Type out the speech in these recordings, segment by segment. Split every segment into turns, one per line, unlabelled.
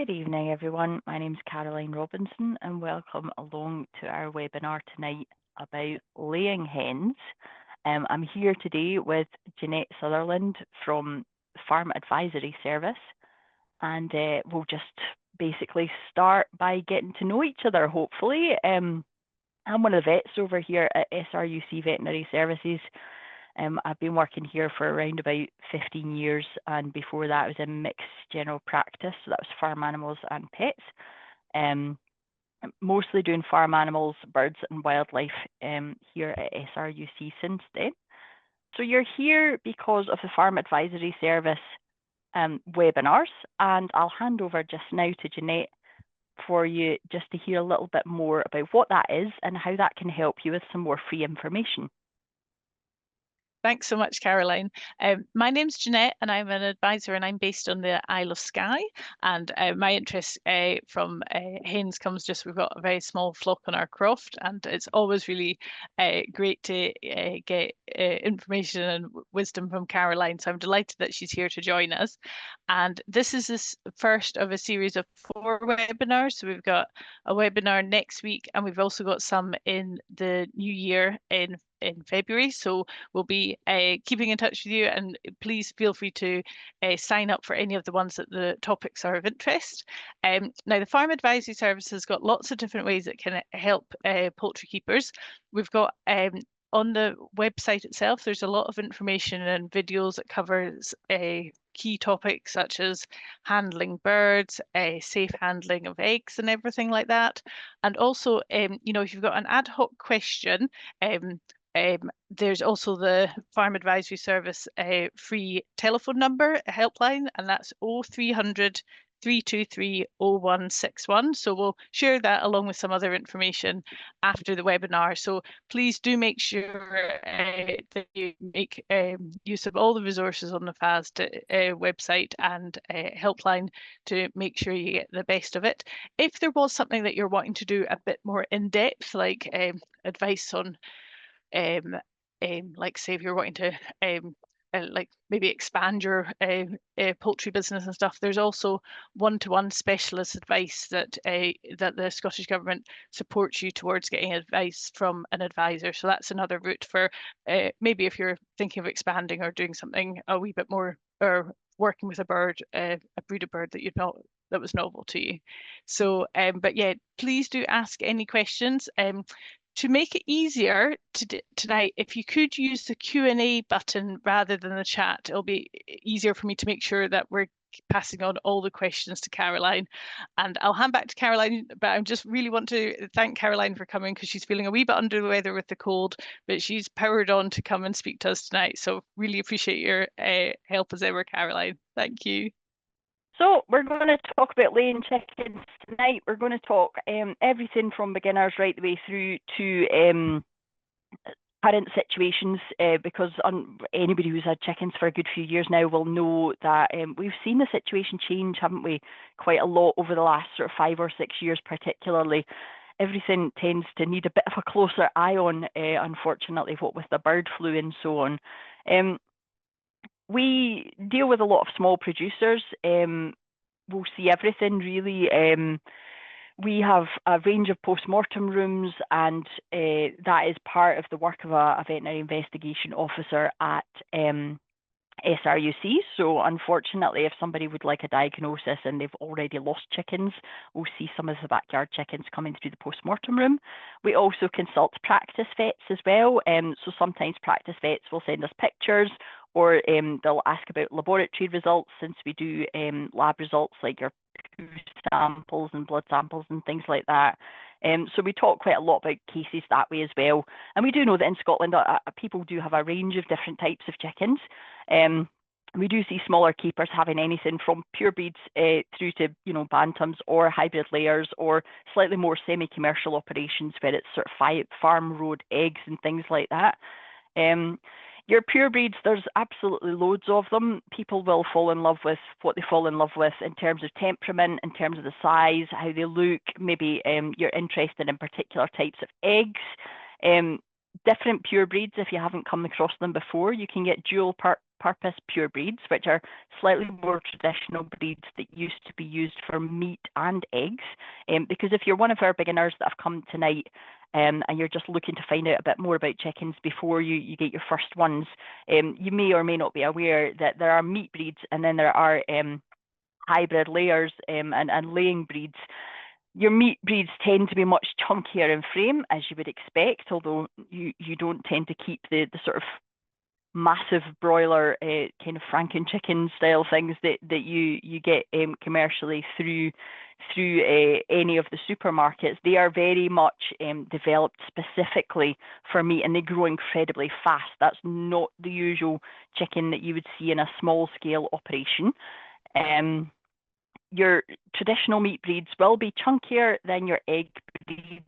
Good evening, everyone. My name is Caroline Robinson, and welcome along to our webinar tonight about laying hens. I'm here today with Jeanette Sutherland from Farm Advisory Service, and we'll just basically start by getting to know each other, hopefully. I'm one of the vets over here at SRUC Veterinary Services. I've been working here for around about 15 years, and before that I was in mixed general practice, so that was farm animals and pets. Mostly doing farm animals, birds and wildlife here at SRUC since then. So you're here because of the Farm Advisory Service webinars, and I'll hand over just now to Jeanette for you just to hear a little bit more about what that is and how that can help you with some more free information.
Thanks so much, Caroline. My name's Jeanette and I'm an advisor and I'm based on the Isle of Skye. And my interest from hens comes just, we've got a very small flock on our croft, and it's always really great to get information and wisdom from Caroline. So I'm delighted that she's here to join us. And this is the first of a series of 4 webinars. So we've got a webinar next week, and we've also got some in the new year in February. So we'll be keeping in touch with you, and please feel free to sign up for any of the ones that the topics are of interest. Now, the Farm Advisory Service has got lots of different ways that can help poultry keepers. We've got on the website itself, there's a lot of information and videos that covers key topics such as handling birds, safe handling of eggs and everything like that. And also, you know, if you've got an ad hoc question, there's also the Farm Advisory Service free telephone number, a helpline, and that's 0300 323 0161. So we'll share that along with some other information after the webinar. So please do make sure that you make use of all the resources on the FAST website and helpline to make sure you get the best of it. If there was something that you're wanting to do a bit more in depth, like advice on like say if you're wanting to like maybe expand your poultry business and stuff, there's also one-to-one specialist advice that that the Scottish Government supports you towards getting advice from an advisor. So that's another route for maybe if you're thinking of expanding or doing something a wee bit more, or working with a bird, a breed of bird that you'd not, that was novel to you. So but yeah, please do ask any questions. To make it easier tonight, if you could use the Q&A button rather than the chat, it'll be easier for me to make sure that we're passing on all the questions to Caroline. And I'll hand back to Caroline, but I just really want to thank Caroline for coming, because she's feeling a wee bit under the weather with the cold, but she's powered on to come and speak to us tonight. So really appreciate your help as ever, Caroline. Thank you.
So we're going to talk about laying chickens tonight. We're going to talk everything from beginners right the way through to current situations, because anybody who's had chickens for a good few years now will know that we've seen the situation change, haven't we, quite a lot over the last sort of 5 or 6 years particularly. Everything tends to need a bit of a closer eye on, unfortunately, what with the bird flu and so on. We deal with a lot of small producers. We'll see everything really. We have a range of post-mortem rooms, and that is part of the work of a veterinary investigation officer at SRUC. So unfortunately, if somebody would like a diagnosis and they've already lost chickens, we'll see some of the backyard chickens coming through the post-mortem room. We also consult practice vets as well. So sometimes practice vets will send us pictures, or they'll ask about laboratory results, since we do lab results like your poo samples and blood samples and things like that. So we talk quite a lot about cases that way as well. And we do know that in Scotland, people do have a range of different types of chickens. We do see smaller keepers having anything from pure breeds through to, you know, bantams or hybrid layers, or slightly more semi-commercial operations where it's sort of farm road eggs and things like that. Your pure breeds, there's absolutely loads of them. People will fall in love with what they fall in love with in terms of temperament, in terms of the size, how they look. Maybe you're interested in particular types of eggs. Different pure breeds, if you haven't come across them before, you can get dual purpose pure breeds, which are slightly more traditional breeds that used to be used for meat and eggs. Because if you're one of our beginners that have come tonight, and you're just looking to find out a bit more about chickens before you get your first ones, you may or may not be aware that there are meat breeds and then there are hybrid layers and laying breeds. Your meat breeds tend to be much chunkier in frame, as you would expect, although you don't tend to keep the sort of massive broiler kind of Franken chicken style things that you get commercially through any of the supermarkets. They are very much developed specifically for meat, and they grow incredibly fast. That's not the usual chicken that you would see in a small scale operation. Your traditional meat breeds will be chunkier than your egg breeds,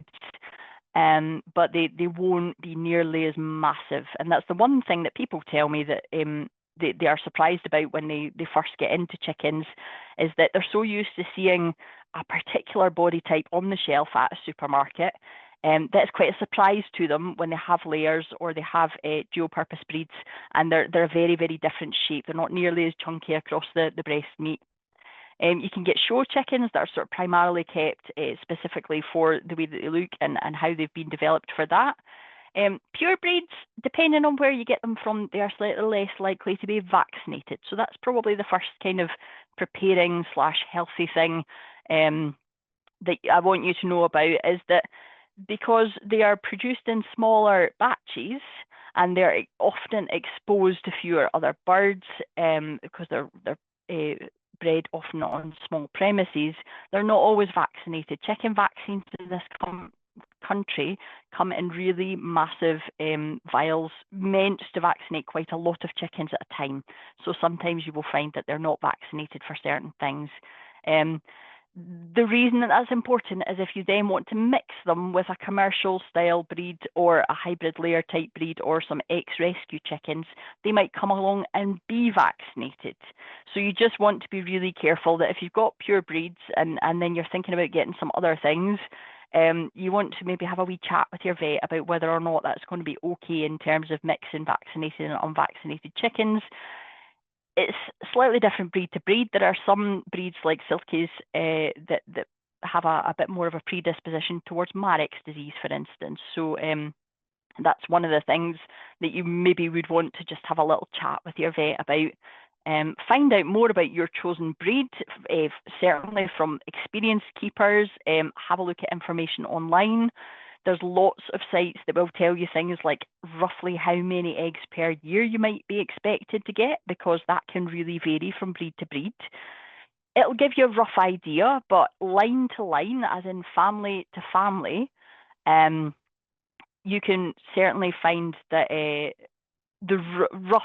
but they won't be nearly as massive. And that's the one thing that people tell me that they are surprised about when they first get into chickens, is that they're so used to seeing a particular body type on the shelf at a supermarket. That's quite a surprise to them when they have layers or they have dual purpose breeds, and they're a very, very different shape. They're not nearly as chunky across the breast meat. You can get show chickens that are sort of primarily kept specifically for the way that they look and how they've been developed for that. Pure breeds, depending on where you get them from, they are slightly less likely to be vaccinated. So that's probably the first kind of preparing / healthy thing that I want you to know about, is that because they are produced in smaller batches and they're often exposed to fewer other birds, because they're bred often on small premises, they're not always vaccinated. Chicken vaccines in this country come in really massive vials, meant to vaccinate quite a lot of chickens at a time. So sometimes you will find that they're not vaccinated for certain things. The reason that that's important is if you then want to mix them with a commercial style breed or a hybrid layer type breed or some ex-rescue chickens, they might come along and be vaccinated. So you just want to be really careful that if you've got pure breeds and then you're thinking about getting some other things, you want to maybe have a wee chat with your vet about whether or not that's going to be okay in terms of mixing vaccinated and unvaccinated chickens. It's slightly different breed to breed. There are some breeds like Silkies that have a bit more of a predisposition towards Marek's disease, for instance. So that's one of the things that you maybe would want to just have a little chat with your vet about. Find out more about your chosen breed, certainly from experienced keepers. Have a look at information online. There's lots of sites that will tell you things like roughly how many eggs per year you might be expected to get, because that can really vary from breed to breed. It'll give you a rough idea, but line to line, as in family to family, you can certainly find that the rough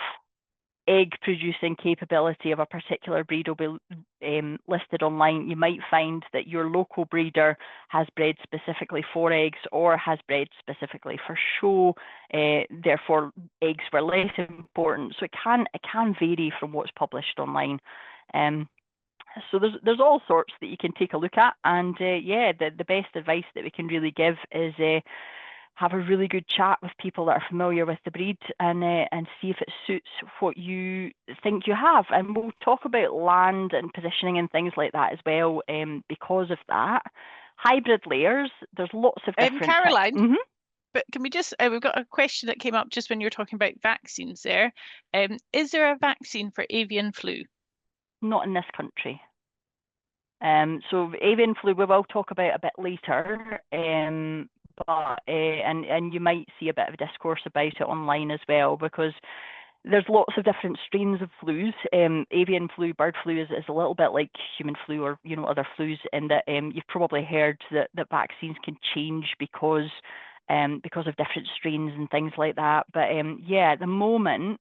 egg producing capability of a particular breed will be listed online. You might find that your local breeder has bred specifically for eggs or has bred specifically for show, therefore eggs were less important. So it can vary from what's published online. So there's all sorts that you can take a look at, and yeah, the best advice that we can really give is have a really good chat with people that are familiar with the breed and see if it suits what you think you have. And we'll talk about land and positioning and things like that as well, because of that. Hybrid layers, there's lots of different...
Caroline, but can we just, we've got a question that came up just when you were talking about vaccines there. Is there a vaccine for avian flu?
Not in this country. So avian flu we will talk about a bit later, but and you might see a bit of discourse about it online as well, because there's lots of different strains of flus. Avian flu, bird flu is a little bit like human flu or other flus, in that you've probably heard that vaccines can change because of different strains and things like that. But yeah, at the moment,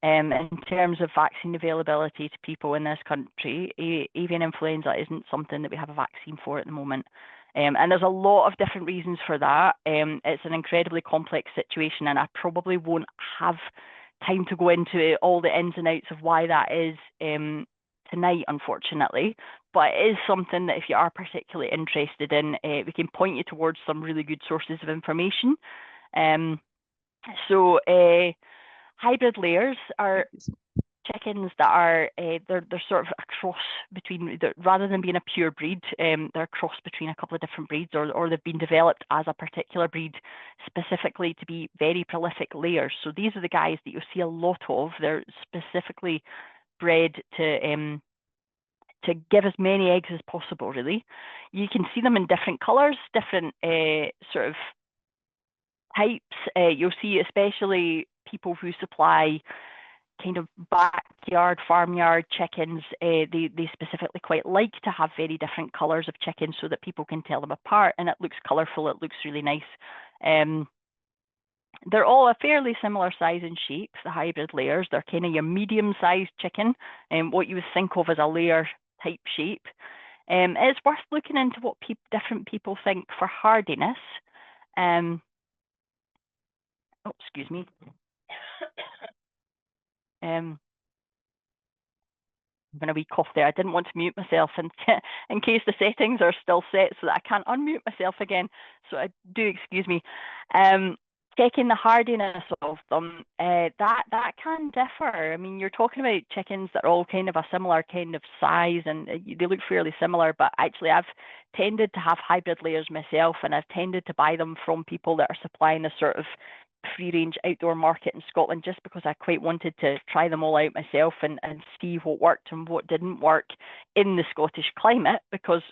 in terms of vaccine availability to people in this country, avian influenza isn't something that we have a vaccine for at the moment. And there's a lot of different reasons for that. It's an incredibly complex situation, and I probably won't have time to go into all the ins and outs of why that is tonight, unfortunately. But it is something that if you are particularly interested in, we can point you towards some really good sources of information. So Hybrid layers are chickens that are they're sort of a cross between, rather than being a pure breed, they're a cross between a couple of different breeds, or they've been developed as a particular breed specifically to be very prolific layers. So these are the guys that you'll see a lot of. They're specifically bred to give as many eggs as possible, really. You can see them in different colours, different sort of types. You'll see especially people who supply kind of backyard, farmyard chickens, they specifically quite like to have very different colours of chickens so that people can tell them apart, and it looks colourful, it looks really nice. They're all a fairly similar size and shape, the hybrid layers. They're kind of your medium-sized chicken, what you would think of as a layer type shape. It's worth looking into what different people think for hardiness. Oh, excuse me. Having a wee cough there. I didn't want to mute myself in case the settings are still set so that I can't unmute myself again. So I do excuse me. Checking the hardiness of them, that can differ. I mean, you're talking about chickens that are all kind of a similar kind of size, and they look fairly similar, but actually I've tended to have hybrid layers myself, and I've tended to buy them from people that are supplying a sort of free-range outdoor market in Scotland, just because I quite wanted to try them all out myself and see what worked and what didn't work in the Scottish climate, because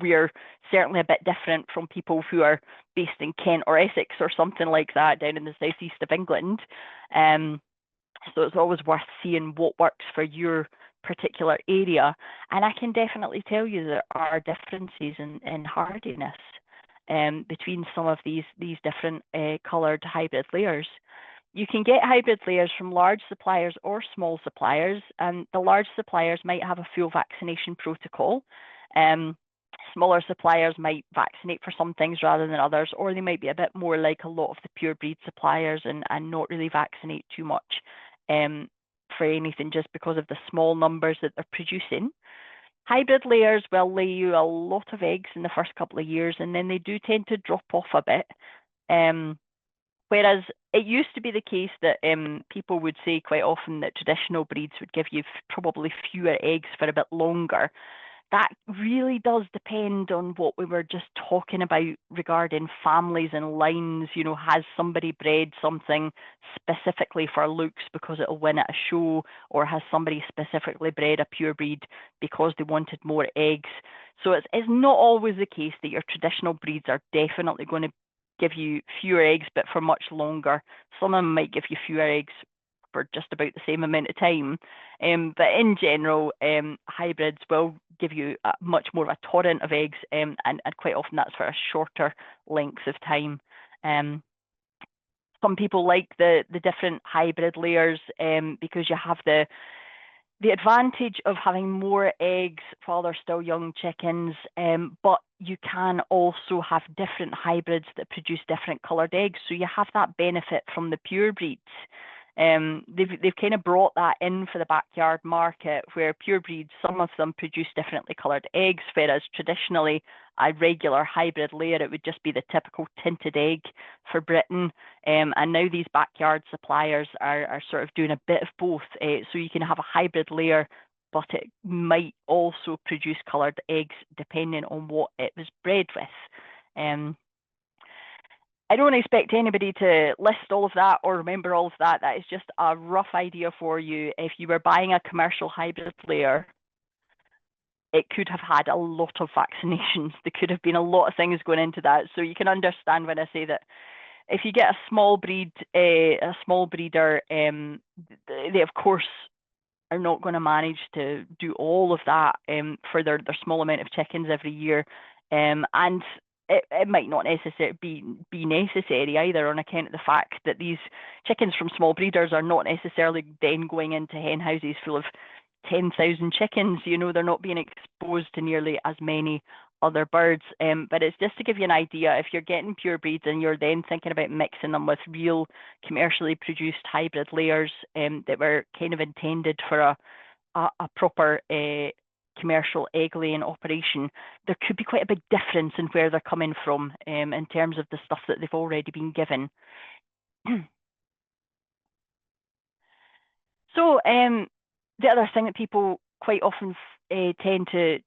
we're certainly a bit different from people who are based in Kent or Essex or something like that down in the southeast of England. So it's always worth seeing what works for your particular area. And I can definitely tell you there are differences in hardiness between some of these different coloured hybrid layers. You can get hybrid layers from large suppliers or small suppliers, and the large suppliers might have a full vaccination protocol. Smaller suppliers might vaccinate for some things rather than others, or they might be a bit more like a lot of the pure breed suppliers and not really vaccinate too much for anything, just because of the small numbers that they're producing. Hybrid layers will lay you a lot of eggs in the first couple of years, and then they do tend to drop off a bit. Whereas it used to be the case that people would say quite often that traditional breeds would give you probably fewer eggs for a bit longer. That really does depend on what we were just talking about regarding families and lines. You know, has somebody bred something specifically for looks because it'll win at a show, or has somebody specifically bred a pure breed because they wanted more eggs? So it's not always the case that your traditional breeds are definitely going to give you fewer eggs, but for much longer. Some of them might give you fewer eggs for just about the same amount of time. But in general, hybrids will give you much more of a torrent of eggs, and quite often that's for a shorter length of time. Some people like the different hybrid layers because you have the advantage of having more eggs while they're still young chickens, but you can also have different hybrids that produce different coloured eggs. So you have that benefit from the pure breeds. They've kind of brought that in for the backyard market, where pure breeds, some of them produce differently coloured eggs, whereas traditionally a regular hybrid layer, it would just be the typical tinted egg for Britain. And now these backyard suppliers are sort of doing a bit of both. So you can have a hybrid layer, but it might also produce coloured eggs depending on what it was bred with. I don't expect anybody to list all of that or remember all of that. That is just a rough idea for you. If you were buying a commercial hybrid layer, it could have had a lot of vaccinations. There could have been a lot of things going into that. So you can understand when I say that if you get a small breeder, they of course are not going to manage to do all of that for their small amount of chickens every year. And it might not necessarily be necessary either, on account of the fact that these chickens from small breeders are not necessarily then going into hen houses full of 10,000 chickens. You know, they're not being exposed to nearly as many other birds. But it's just to give you an idea, if you're getting pure breeds and you're then thinking about mixing them with real commercially produced hybrid layers that were kind of intended for a proper commercial egg laying operation, there could be quite a big difference in where they're coming from in terms of the stuff that they've already been given. So the other thing that people quite often tend to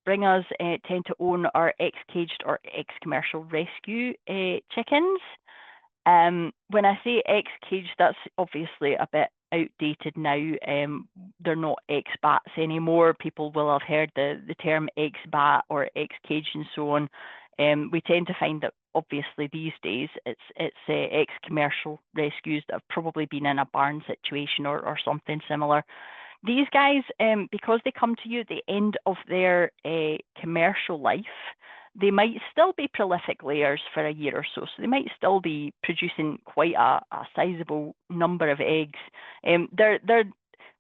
bring us, tend to own, are ex-caged or ex-commercial rescue chickens. When I say ex-caged, that's obviously a bit outdated now. They're not ex-bats anymore. People will have heard the term ex-bat or ex-caged and so on. We tend to find that obviously these days it's ex-commercial rescues that have probably been in a barn situation or something similar. These guys, because they come to you at the end of their commercial life, they might still be prolific layers for a year or so. So they might still be producing quite a sizable number of eggs. They're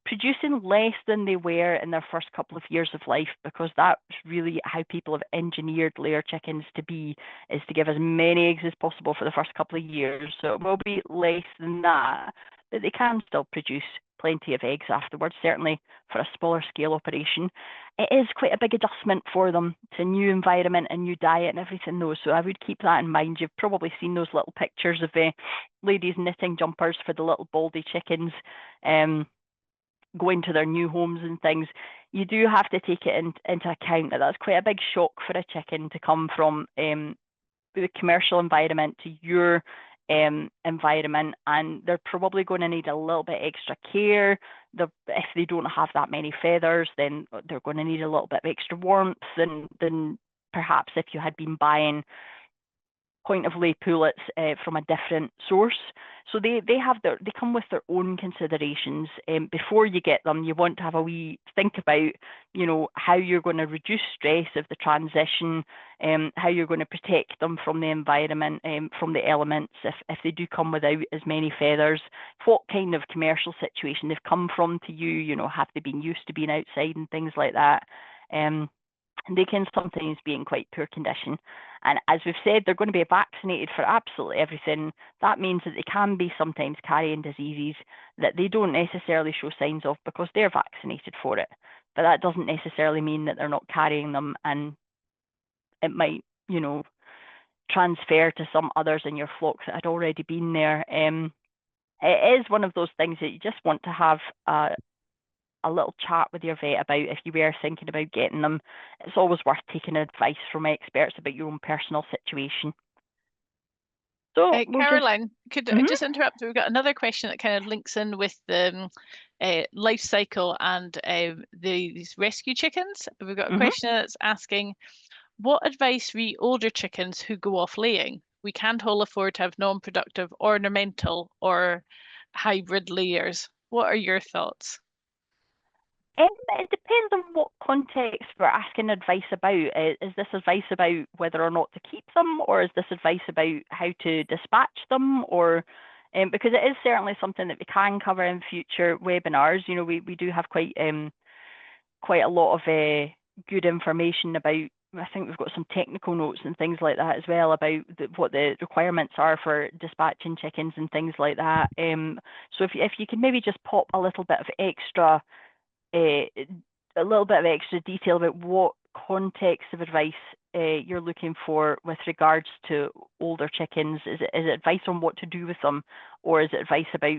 producing less than they were in their first couple of years of life, because that's really how people have engineered layer chickens to be, is to give as many eggs as possible for the first couple of years. So it will be less than that, but they can still produce plenty of eggs afterwards, certainly for a smaller scale operation. It is quite a big adjustment for them to a new environment and new diet and everything though, so I would keep that in mind. You've probably seen those little pictures of ladies knitting jumpers for the little baldy chickens, going to their new homes and things. You do have to take it into account that that's quite a big shock for a chicken to come from the commercial environment to your environment, and they're probably going to need a little bit extra care. If they don't have that many feathers, then they're going to need a little bit of extra warmth than perhaps if you had been buying point of lay pullets from a different source. So they come with their own considerations. Before you get them, you want to have a wee think about, how you're going to reduce stress of the transition, how you're going to protect them from the environment, from the elements, if they do come without as many feathers, what kind of commercial situation they've come from to you, have they been used to being outside and things like that. They can sometimes be in quite poor condition. And as we've said, they're going to be vaccinated for absolutely everything. That means that they can be sometimes carrying diseases that they don't necessarily show signs of because they're vaccinated for it. But that doesn't necessarily mean that they're not carrying them, and it might, transfer to some others in your flock that had already been there. It is one of those things that you just want to have a little chat with your vet about if you were thinking about getting them. It's always worth taking advice from experts about your own personal situation. So
Caroline, could I just interrupt? We've got another question that kind of links in with the life cycle and these rescue chickens. We've got a question that's asking, what advice re older chickens who go off laying? We can't all afford to have non-productive, ornamental, or hybrid layers. What are your thoughts?
It depends on what context we're asking advice about. Is this advice about whether or not to keep them, or is this advice about how to dispatch them, or because it is certainly something that we can cover in future webinars. We do have quite a lot of good information about. I think we've got some technical notes and things like that as well about what the requirements are for dispatching chickens and things like that. So if you can maybe just pop a little bit of extra. A little bit of extra detail about what context of advice you're looking for with regards to older chickens. Is it advice on what to do with them, or is it advice about,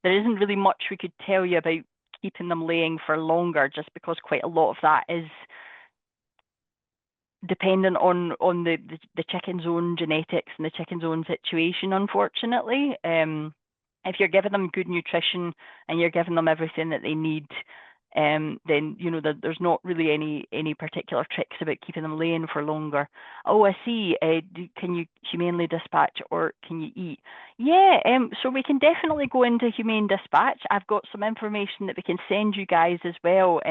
there isn't really much we could tell you about keeping them laying for longer, just because quite a lot of that is dependent on the chicken's own genetics and the chicken's own situation, unfortunately. If you're giving them good nutrition and you're giving them everything that they need, then there's not really any particular tricks about keeping them laying for longer. Oh, I see. Can you humanely dispatch, or can you eat? Yeah, so we can definitely go into humane dispatch. I've got some information that we can send you guys as well.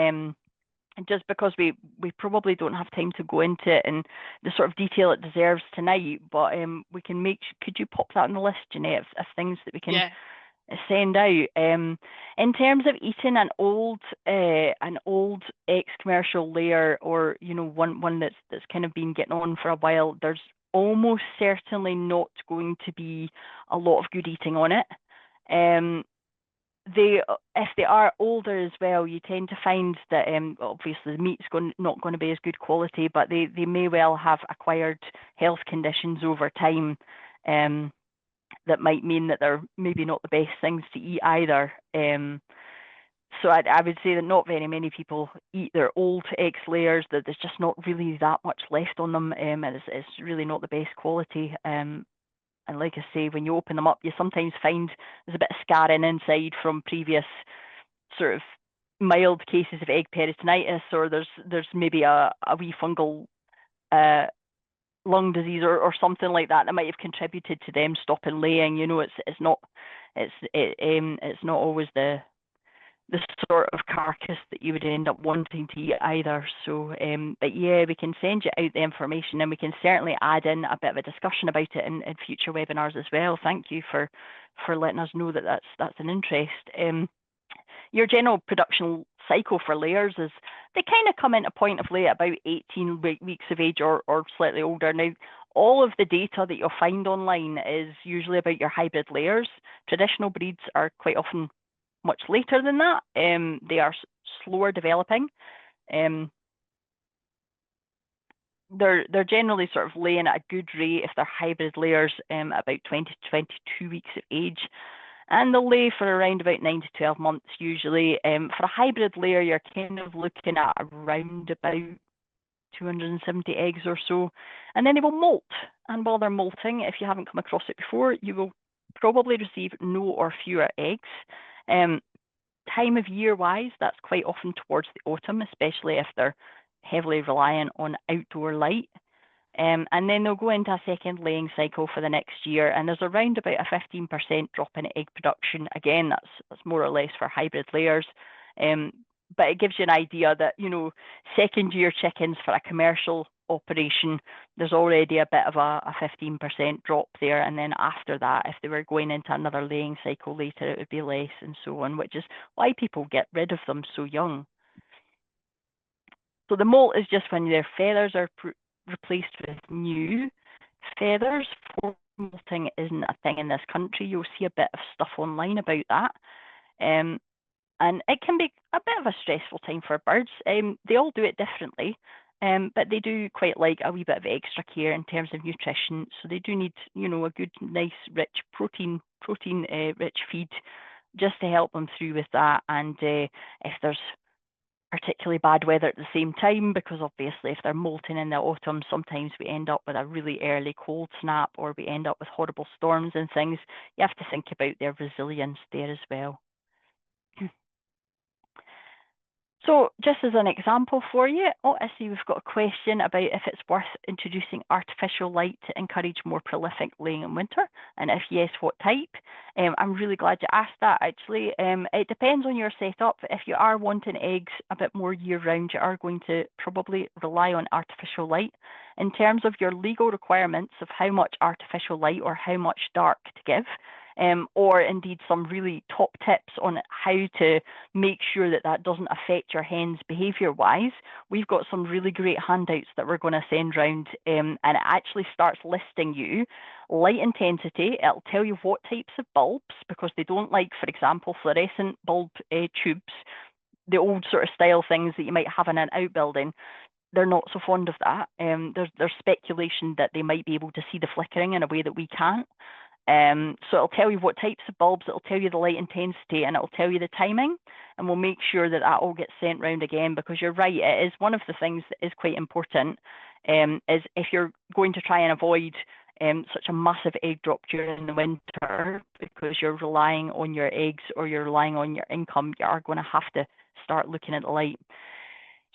Just because we probably don't have time to go into it in the sort of detail it deserves tonight, but we can could you pop that on the list, Jeanette, of things that we can send out? In terms of eating an old ex-commercial layer, or one that's kind of been getting on for a while, there's almost certainly not going to be a lot of good eating on it. If they are older as well, you tend to find that obviously the meat's not going to be as good quality, but they may well have acquired health conditions over time that might mean that they're maybe not the best things to eat either. So I would say that not very many people eat their old egg layers, that there's just not really that much left on them. It's really not the best quality. And like I say, when you open them up, you sometimes find there's a bit of scarring inside from previous sort of mild cases of egg peritonitis, or there's maybe a wee fungal lung disease or something like that that might have contributed to them stopping laying. You know, it's not always the sort of carcass that you would end up wanting to eat either. So, but yeah, we can send you out the information, and we can certainly add in a bit of a discussion about it in future webinars as well. Thank you for letting us know that that's an interest. Your general production cycle for layers is they kind of come into point of lay at about 18 weeks of age or slightly older. Now, all of the data that you'll find online is usually about your hybrid layers. Traditional breeds are quite often much later than that. They are slower developing. They're generally sort of laying at a good rate if they're hybrid layers, about 20 to 22 weeks of age. And they'll lay for around about 9 to 12 months usually. For a hybrid layer, you're kind of looking at around about 270 eggs or so. And then they will molt. And while they're molting, if you haven't come across it before, you will probably receive no or fewer eggs. Time of year wise, that's quite often towards the autumn, especially if they're heavily reliant on outdoor light. And then they'll go into a second laying cycle for the next year, and there's around about a 15% drop in egg production. Again, that's more or less for hybrid layers. But it gives you an idea that, you know, second year chickens for a commercial operation, there's already a bit of a 15% drop there. And then after that, if they were going into another laying cycle later, it would be less and so on, which is why people get rid of them so young. So the molt is just when their feathers are replaced with new feathers. Molting isn't a thing in this country. You'll see a bit of stuff online about that. And it can be a bit of a stressful time for birds. They all do it differently, but they do quite like a wee bit of extra care in terms of nutrition. So they do need, you know, a good, nice, rich protein rich feed just to help them through with that. And if there's particularly bad weather at the same time, because obviously if they're molting in the autumn, sometimes we end up with a really early cold snap, or we end up with horrible storms and things. You have to think about their resilience there as well. So just as an example for you, I see we've got a question about if it's worth introducing artificial light to encourage more prolific laying in winter, and if yes, what type? I'm really glad you asked that, actually. It depends on your setup. If you are wanting eggs a bit more year-round, you are going to probably rely on artificial light. In terms of your legal requirements of how much artificial light or how much dark to give, or indeed some really top tips on how to make sure that that doesn't affect your hens behavior-wise, we've got some really great handouts that we're going to send round, and it actually starts listing you light intensity. It'll tell you what types of bulbs, because they don't like, for example, fluorescent bulb tubes, the old sort of style things that you might have in an outbuilding. They're not so fond of that. There's speculation that they might be able to see the flickering in a way that we can't. So it'll tell you what types of bulbs, it'll tell you the light intensity, and it'll tell you the timing, and we'll make sure that that all gets sent round again, because you're right, it is one of the things that is quite important, is if you're going to try and avoid such a massive egg drop during the winter, because you're relying on your eggs or you're relying on your income, you are going to have to start looking at the light.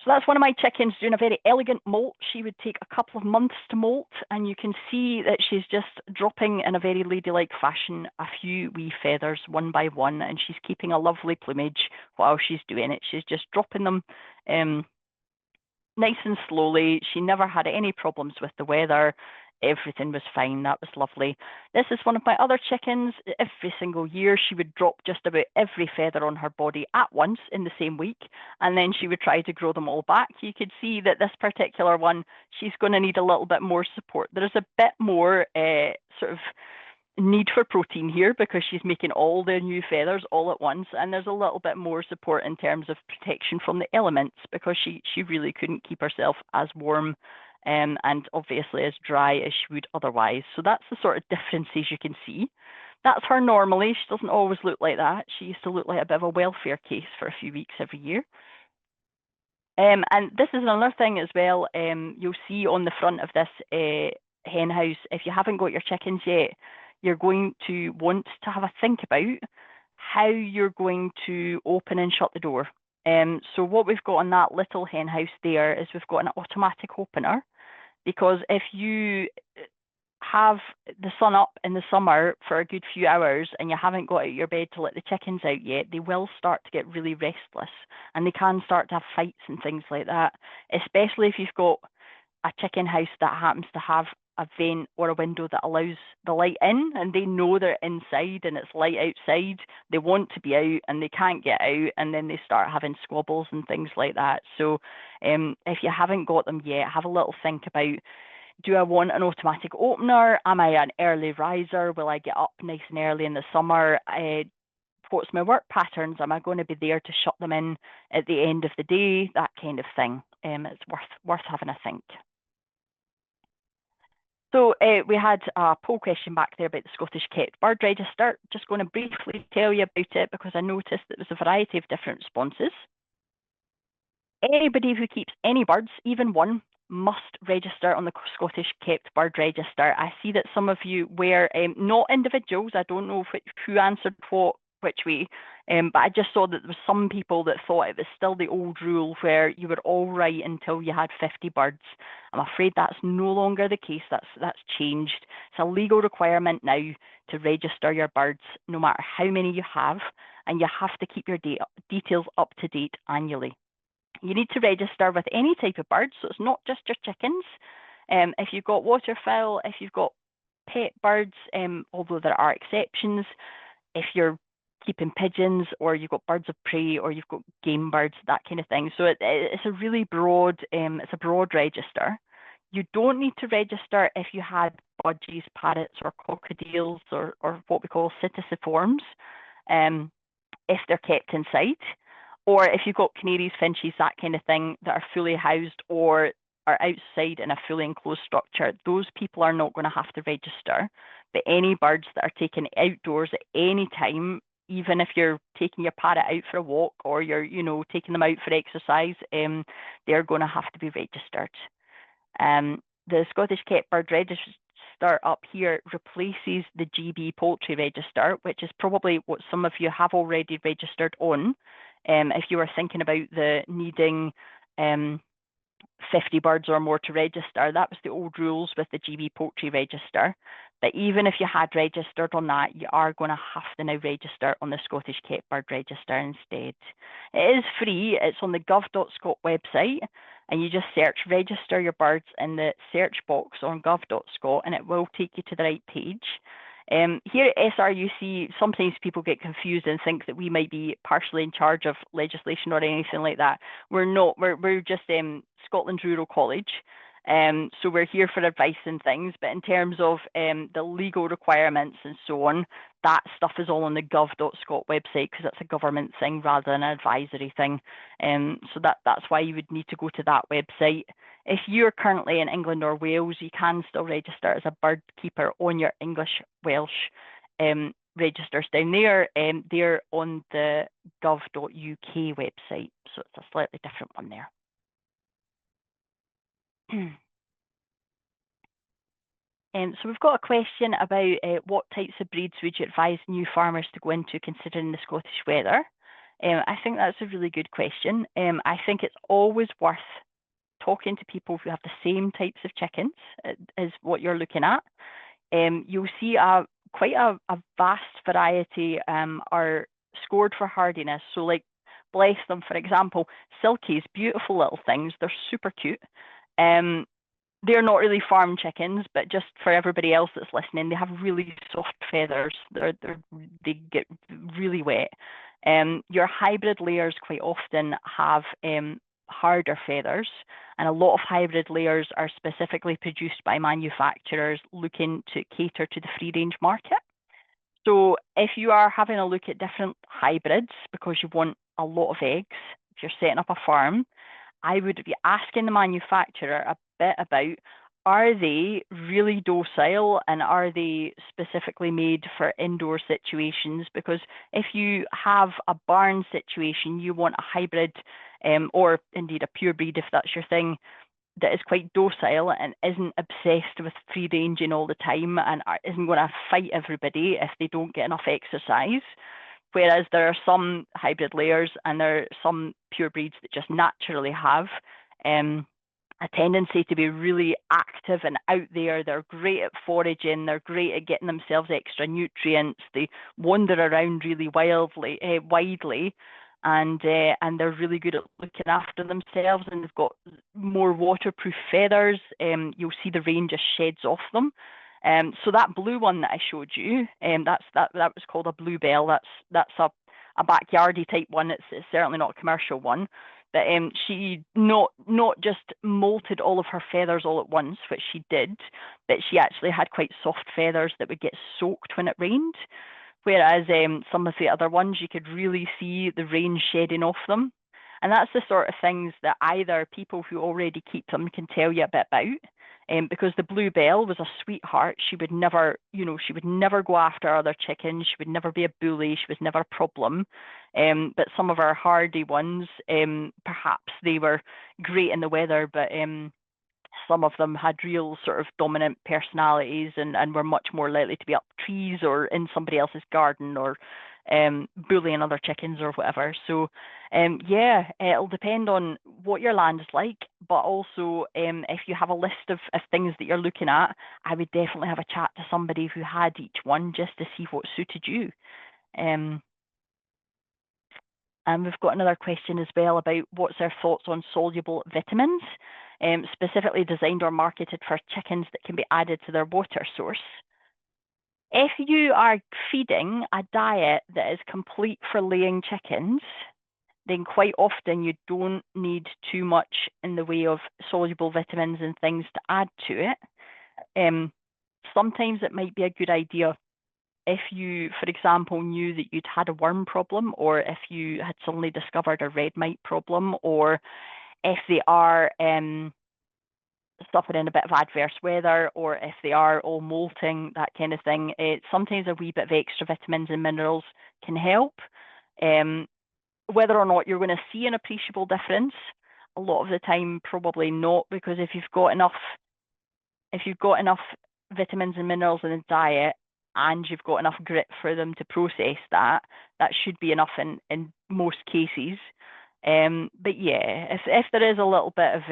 So that's one of my chickens doing a very elegant molt. She would take a couple of months to molt, and you can see that she's just dropping in a very ladylike fashion a few wee feathers one by one, and she's keeping a lovely plumage while she's doing it. She's just dropping them nice and slowly. She never had any problems with the weather. Everything was fine. That was lovely. This is one of my other chickens. Every single year, she would drop just about every feather on her body at once in the same week, and then she would try to grow them all back. You could see that this particular one, she's going to need a little bit more support. There's a bit more sort of need for protein here, because she's making all the new feathers all at once, and there's a little bit more support in terms of protection from the elements, because she really couldn't keep herself as warm and obviously as dry as she would otherwise. So that's the sort of differences you can see That's her normally. She doesn't always look like that. She used to look like a bit of a welfare case for a few weeks every year. And this is another thing as well. You'll see on the front of this hen house, if you haven't got your chickens yet, you're going to want to have a think about how you're going to open and shut the door. So what we've got on that little hen house there is we've got an automatic opener, because if you have the sun up in the summer for a good few hours and you haven't got out of your bed to let the chickens out yet, they will start to get really restless and they can start to have fights and things like that, especially if you've got a chicken house that happens to have a vent or a window that allows the light in and they know they're inside and it's light outside. They want to be out and they can't get out, and then they start having squabbles and things like that. So if you haven't got them yet, have a little think about, do I want an automatic opener? Am I an early riser? Will I get up nice and early in the summer? What's my work patterns? Am I going to be there to shut them in at the end of the day? That kind of thing. It's worth having a think. So we had a poll question back there about the Scottish Kept Bird Register. Just going to briefly tell you about it because I noticed there was a variety of different responses. Anybody who keeps any birds, even one, must register on the Scottish Kept Bird Register. I see that some of you were not individuals. I don't know who answered which way, but I just saw that there were some people that thought it was still the old rule where you were all right until you had 50 birds. I'm afraid that's no longer the case. That's changed. It's a legal requirement now to register your birds, no matter how many you have, and you have to keep your details up to date annually. You need to register with any type of bird, so it's not just your chickens. If you've got waterfowl, if you've got pet birds, although there are exceptions, if you're keeping pigeons or you've got birds of prey or you've got game birds, that kind of thing. So it's a really broad, it's a broad register. You don't need to register if you had budgies, parrots or crocodiles or what we call ctesiforms, if they're kept inside, or if you've got canaries, finches, that kind of thing that are fully housed or are outside in a fully enclosed structure. Those people are not going to have to register. But any birds that are taken outdoors at any time, even if you're taking your parrot out for a walk or you're, taking them out for exercise, they're going to have to be registered. The Scottish Kept Bird Register up here replaces the GB Poultry Register, which is probably what some of you have already registered on. If you were thinking about the needing 50 birds or more to register, that was the old rules with the GB Poultry Register. But even if you had registered on that, you are going to have to now register on the Scottish Kept Bird Register instead. It is free. It's on the gov.scot website, and you just search register your birds in the search box on gov.scot and it will take you to the right page. Here at SRUC, sometimes people get confused and think that we might be partially in charge of legislation or anything like that. We're not. We're just Scotland's Rural College. So we're here for advice and things, but in terms of the legal requirements and so on, that stuff is all on the gov.scot website because that's a government thing rather than an advisory thing. So that's why you would need to go to that website. If you're currently in England or Wales, you can still register as a bird keeper on your English Welsh registers down there. They're on the gov.uk website, so it's a slightly different one there. So we've got a question about what types of breeds would you advise new farmers to go into considering the Scottish weather? I think that's a really good question. I think it's always worth talking to people who have the same types of chickens as what you're looking at. You'll see quite a vast variety are scored for hardiness. So like, bless them, for example, Silkies, beautiful little things. They're super cute. They're not really farm chickens, but just for everybody else that's listening, they have really soft feathers. They get really wet. Your hybrid layers quite often have harder feathers, and a lot of hybrid layers are specifically produced by manufacturers looking to cater to the free range market. So if you are having a look at different hybrids because you want a lot of eggs, if you're setting up a farm, I would be asking the manufacturer a bit about, are they really docile, and are they specifically made for indoor situations? Because if you have a barn situation, you want a hybrid or indeed a pure breed, if that's your thing, that is quite docile and isn't obsessed with free ranging all the time and isn't going to fight everybody if they don't get enough exercise. Whereas there are some hybrid layers and there are some pure breeds that just naturally have a tendency to be really active and out there. They're great at foraging. They're great at getting themselves extra nutrients. They wander around really widely, and they're really good at looking after themselves. And they've got more waterproof feathers. You'll see the rain just sheds off them. So that blue one that I showed you, that was called a bluebell. That's a backyardy type one. It's certainly not a commercial one. But she not just molted all of her feathers all at once, which she did, but she actually had quite soft feathers that would get soaked when it rained. Whereas some of the other ones, you could really see the rain shedding off them. And that's the sort of things that either people who already keep them can tell you a bit about. Because the bluebell was a sweetheart. She would never, she would never go after other chickens. She would never be a bully. She was never a problem. But some of our hardy ones, perhaps they were great in the weather, but some of them had real sort of dominant personalities and were much more likely to be up trees or in somebody else's garden or bullying other chickens or whatever. So yeah, it'll depend on what your land is like, but also if you have a list of things that you're looking at, I would definitely have a chat to somebody who had each one just to see what suited you. And we've got another question as well about what's our thoughts on soluble vitamins, specifically designed or marketed for chickens that can be added to their water source. If you are feeding a diet that is complete for laying chickens, then quite often you don't need too much in the way of soluble vitamins and things to add to it. Sometimes it might be a good idea if you, for example, knew that you'd had a worm problem, or if you had suddenly discovered a red mite problem, or if they are suffering a bit of adverse weather, or if they are all molting, that kind of thing, sometimes a wee bit of extra vitamins and minerals can help. Whether or not you're going to see an appreciable difference, a lot of the time probably not, because if you've got enough vitamins and minerals in the diet and you've got enough grit for them to process that should be enough in most cases. But yeah, if there is a little bit of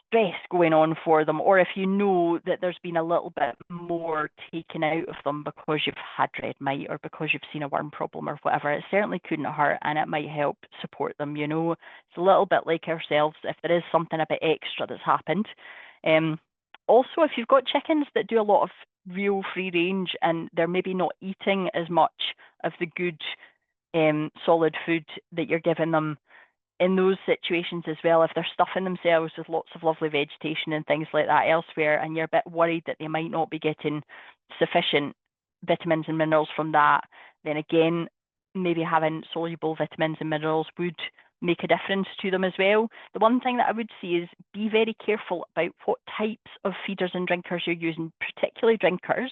stress going on for them, or if you know that there's been a little bit more taken out of them because you've had red mite or because you've seen a worm problem or whatever, it certainly couldn't hurt, and it might help support them. It's a little bit like ourselves. If there is something a bit extra that's happened, also if you've got chickens that do a lot of real free range and they're maybe not eating as much of the good solid food that you're giving them, in those situations as well, if they're stuffing themselves with lots of lovely vegetation and things like that elsewhere, and you're a bit worried that they might not be getting sufficient vitamins and minerals from that, then again, maybe having soluble vitamins and minerals would make a difference to them as well. The one thing that I would say is be very careful about what types of feeders and drinkers you're using, particularly drinkers,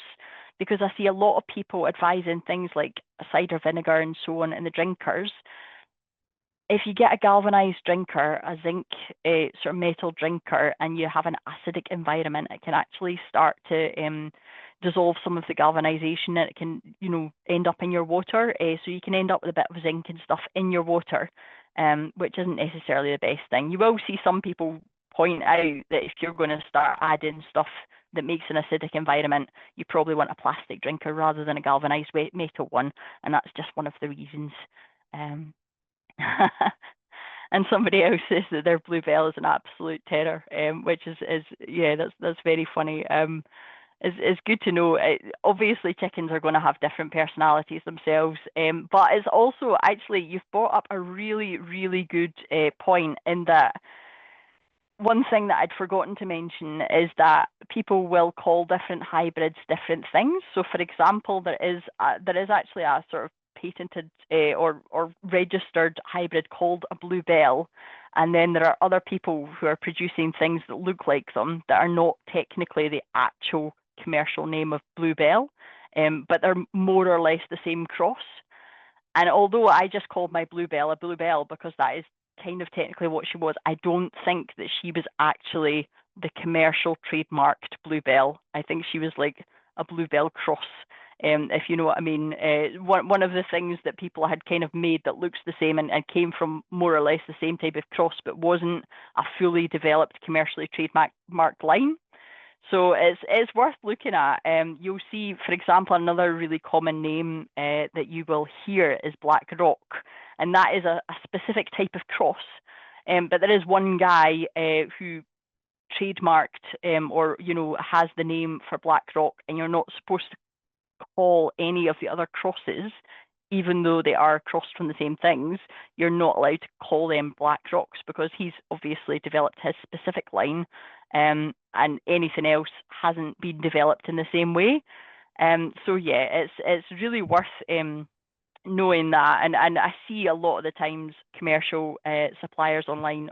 because I see a lot of people advising things like cider vinegar and so on in the drinkers. If you get a galvanized drinker, a zinc sort of metal drinker, and you have an acidic environment, it can actually start to dissolve some of the galvanization, and it can, end up in your water. So you can end up with a bit of zinc and stuff in your water, which isn't necessarily the best thing. You will see some people point out that if you're going to start adding stuff that makes an acidic environment, you probably want a plastic drinker rather than a galvanized metal one, and that's just one of the reasons. And somebody else says that their bluebell is an absolute terror, which is yeah, that's very funny. It's good to know. Obviously, chickens are going to have different personalities themselves, but it's also actually, you've brought up a really, really good point in that. One thing that I'd forgotten to mention is that people will call different hybrids different things. So, for example, there is actually a sort of patented or registered hybrid called a bluebell, And then there are other people who are producing things that look like them that are not technically the actual commercial name of bluebell, but they're more or less the same cross. And although I just called my bluebell a bluebell because that is kind of technically what she was, I don't think that she was actually the commercial trademarked bluebell. I think she was like a bluebell cross, if you know what I mean. One of the things that people had kind of made that looks the same and came from more or less the same type of cross, but wasn't a fully developed commercially trademarked line. So it's worth looking at. You'll see, for example, another really common name that you will hear is Black Rock, and that is a specific type of cross. But there is one guy who trademarked or has the name for Black Rock, and you're not supposed to call any of the other crosses, even though they are crossed from the same things. You're not allowed to call them Black Rocks because he's obviously developed his specific line, and anything else hasn't been developed in the same way. So yeah, it's really worth knowing that, and I see a lot of the times commercial suppliers online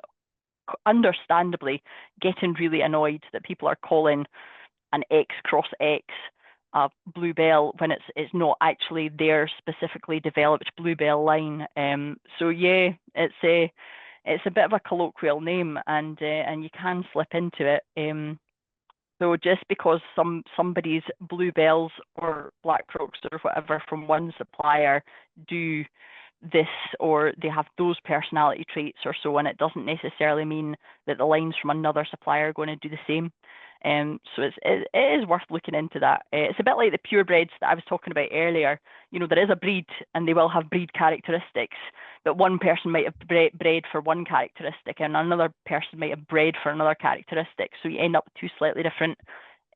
understandably getting really annoyed that people are calling an X cross X a bluebell when it's not actually their specifically developed bluebell line. So yeah, it's a bit of a colloquial name, and you can slip into it. So just because somebody's bluebells or Black Rocks or whatever from one supplier do this, or they have those personality traits or so, and it doesn't necessarily mean that the lines from another supplier are going to do the same. So it is worth looking into that. It's a bit like the purebreds that I was talking about earlier. There is a breed and they will have breed characteristics, but one person might have bred for one characteristic and another person might have bred for another characteristic. So you end up with two slightly different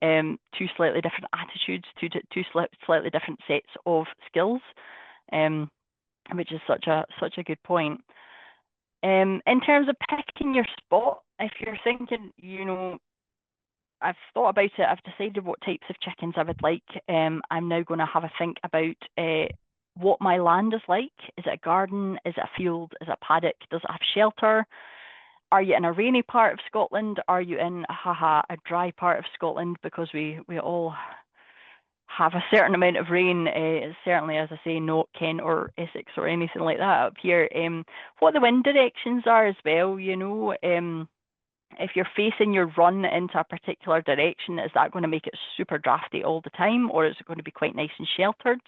attitudes, two slightly different sets of skills, which is such a good point. In terms of picking your spot, if you're thinking, I've thought about it, I've decided what types of chickens I would like. I'm now going to have a think about what my land is like. Is it a garden? Is it a field? Is it a paddock? Does it have shelter? Are you in a rainy part of Scotland? Are you in a dry part of Scotland? Because we all have a certain amount of rain, certainly, as I say, not Kent or Essex or anything like that up here. What the wind directions are as well, if you're facing your run into a particular direction, is that going to make it super drafty all the time, or is it going to be quite nice and sheltered?